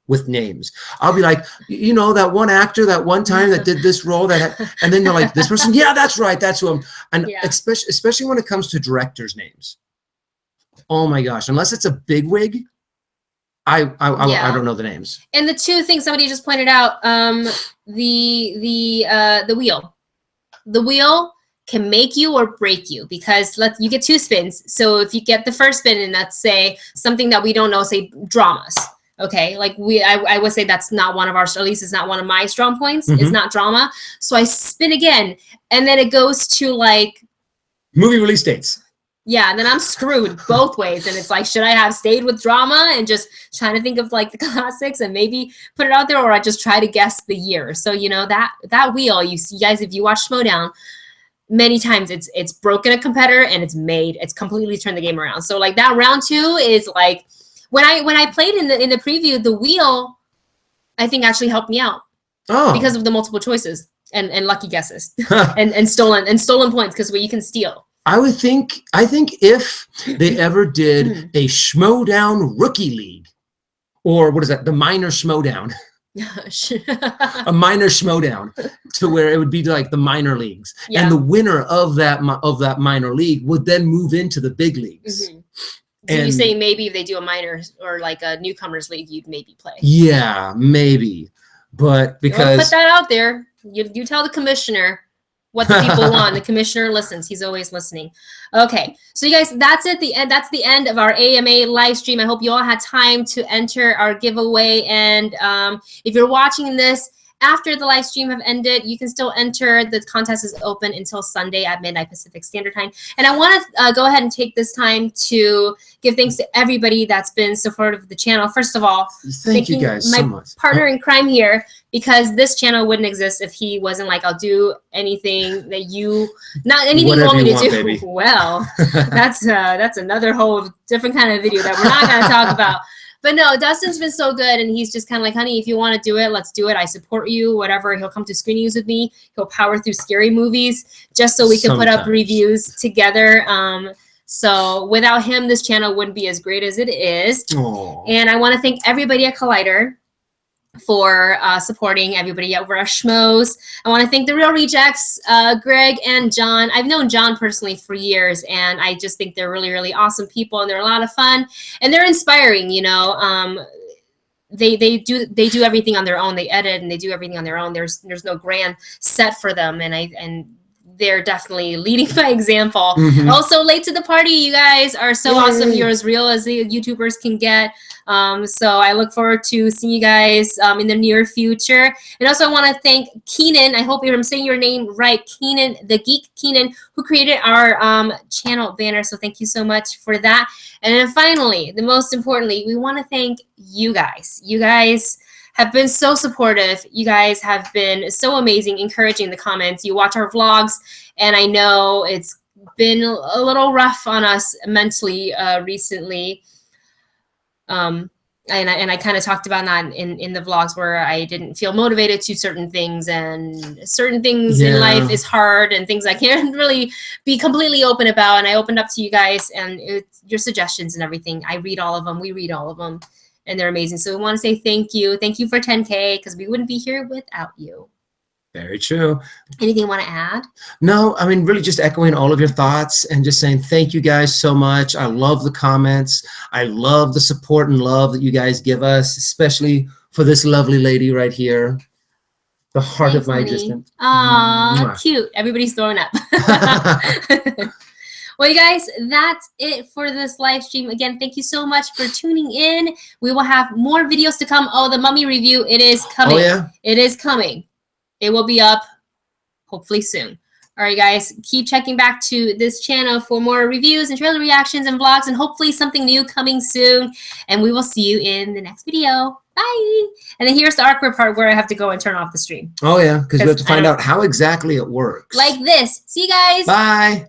with names. I'll be like, that one actor that one time that did this role and then they're like, this person, yeah, that's right, that's who I'm. And especially when it comes to directors' names. Oh my gosh! Unless it's a bigwig, I don't know the names.
And the two things somebody just pointed out, the wheel, can make you or break you, because you get two spins. So if you get the first spin and that's say something that we don't know, say dramas. Okay, like I would say that's not one of our, at least it's not one of my strong points. It's not drama. So I spin again, and then it goes to like
movie release dates.
Yeah, and then I'm screwed both ways. And it's like, should I have stayed with drama and just trying to think of like the classics and maybe put it out there, or I just try to guess the year? So, that wheel, you guys, if you watch Schmodown, many times it's broken a competitor and it's completely turned the game around. So like that round 2 is like, when I played in the preview, the wheel, I think actually helped me out because of the multiple choices and lucky guesses and stolen points, because where you can steal.
I think if they ever did a Schmodown rookie league, or what is that? The minor Schmodown. A minor Schmodown, to where it would be like the minor leagues, and the winner of that minor league would then move into the big leagues.
So you say maybe if they do a minor or like a newcomers league, you'd maybe play? Yeah,
maybe, but because
put that out there, you tell the commissioner what the people want. The commissioner listens. He's always listening. Okay. So you guys, that's it. That's the end of our AMA live stream. I hope you all had time to enter our giveaway. And if you're watching this after the live stream have ended, you can still enter. The contest is open until Sunday at midnight Pacific Standard Time. And I want to go ahead and take this time to give thanks to everybody that's been supportive of the channel. First of all,
thank you guys so much.
My partner in crime here, because this channel wouldn't exist if he wasn't like, I'll do anything that not anything you want me to do. Baby. Well, that's another whole different kind of video that we're not going to talk about. But no, Dustin's been so good, and he's just kind of like, honey, if you want to do it, let's do it. I support you, whatever. He'll come to screenings with me. He'll power through scary movies just so we can put up reviews together. So without him, this channel wouldn't be as great as it is.
Aww.
And I want to thank everybody at Collider for supporting everybody over at Schmoes. I want to thank the Real Rejects, Greg and John. I've known John personally for years, and I just think they're really, really awesome people, and they're a lot of fun, and they're inspiring. They do everything on their own. They edit and they do everything on their own. There's no grand set for them, and they're definitely leading by example.
Mhm.
Also, late to the party. You guys are so
Yay.
awesome. You're as real as the YouTubers can get. So I look forward to seeing you guys in the near future. And also, I want to thank Keenan. I hope I'm saying your name right, Keenan, the Geek Keenan, who created our channel banner. So thank you so much for that. And then finally, the most importantly, we want to thank you guys. You guys have been so supportive. You guys have been so amazing, encouraging the comments. You watch our vlogs, and I know it's been a little rough on us mentally recently. And I kind of talked about that in the vlogs where I didn't feel motivated to certain things, and certain things in life is hard, and things I can't really be completely open about. And I opened up to you guys and your suggestions and everything. I read all of them. We read all of them, and they're amazing. So we want to say thank you. Thank you for 10K, because we wouldn't be here without you.
Very true.
Anything you want to add?
No, I mean, really just echoing all of your thoughts and just saying thank you guys so much. I love the comments. I love the support and love that you guys give us, especially for this lovely lady right here. The heart of my existence.
Aw, cute. Everybody's throwing up. Well, you guys, that's it for this live stream. Again, thank you so much for tuning in. We will have more videos to come. Oh, the mummy review, it is coming.
Oh, yeah?
It is coming. It will be up hopefully soon. All right, guys, keep checking back to this channel for more reviews and trailer reactions and vlogs, and hopefully something new coming soon. And we will see you in the next video. Bye. And then here's the awkward part where I have to go and turn off the stream.
Oh, yeah, because we have to find out how exactly it works.
Like this. See you guys.
Bye.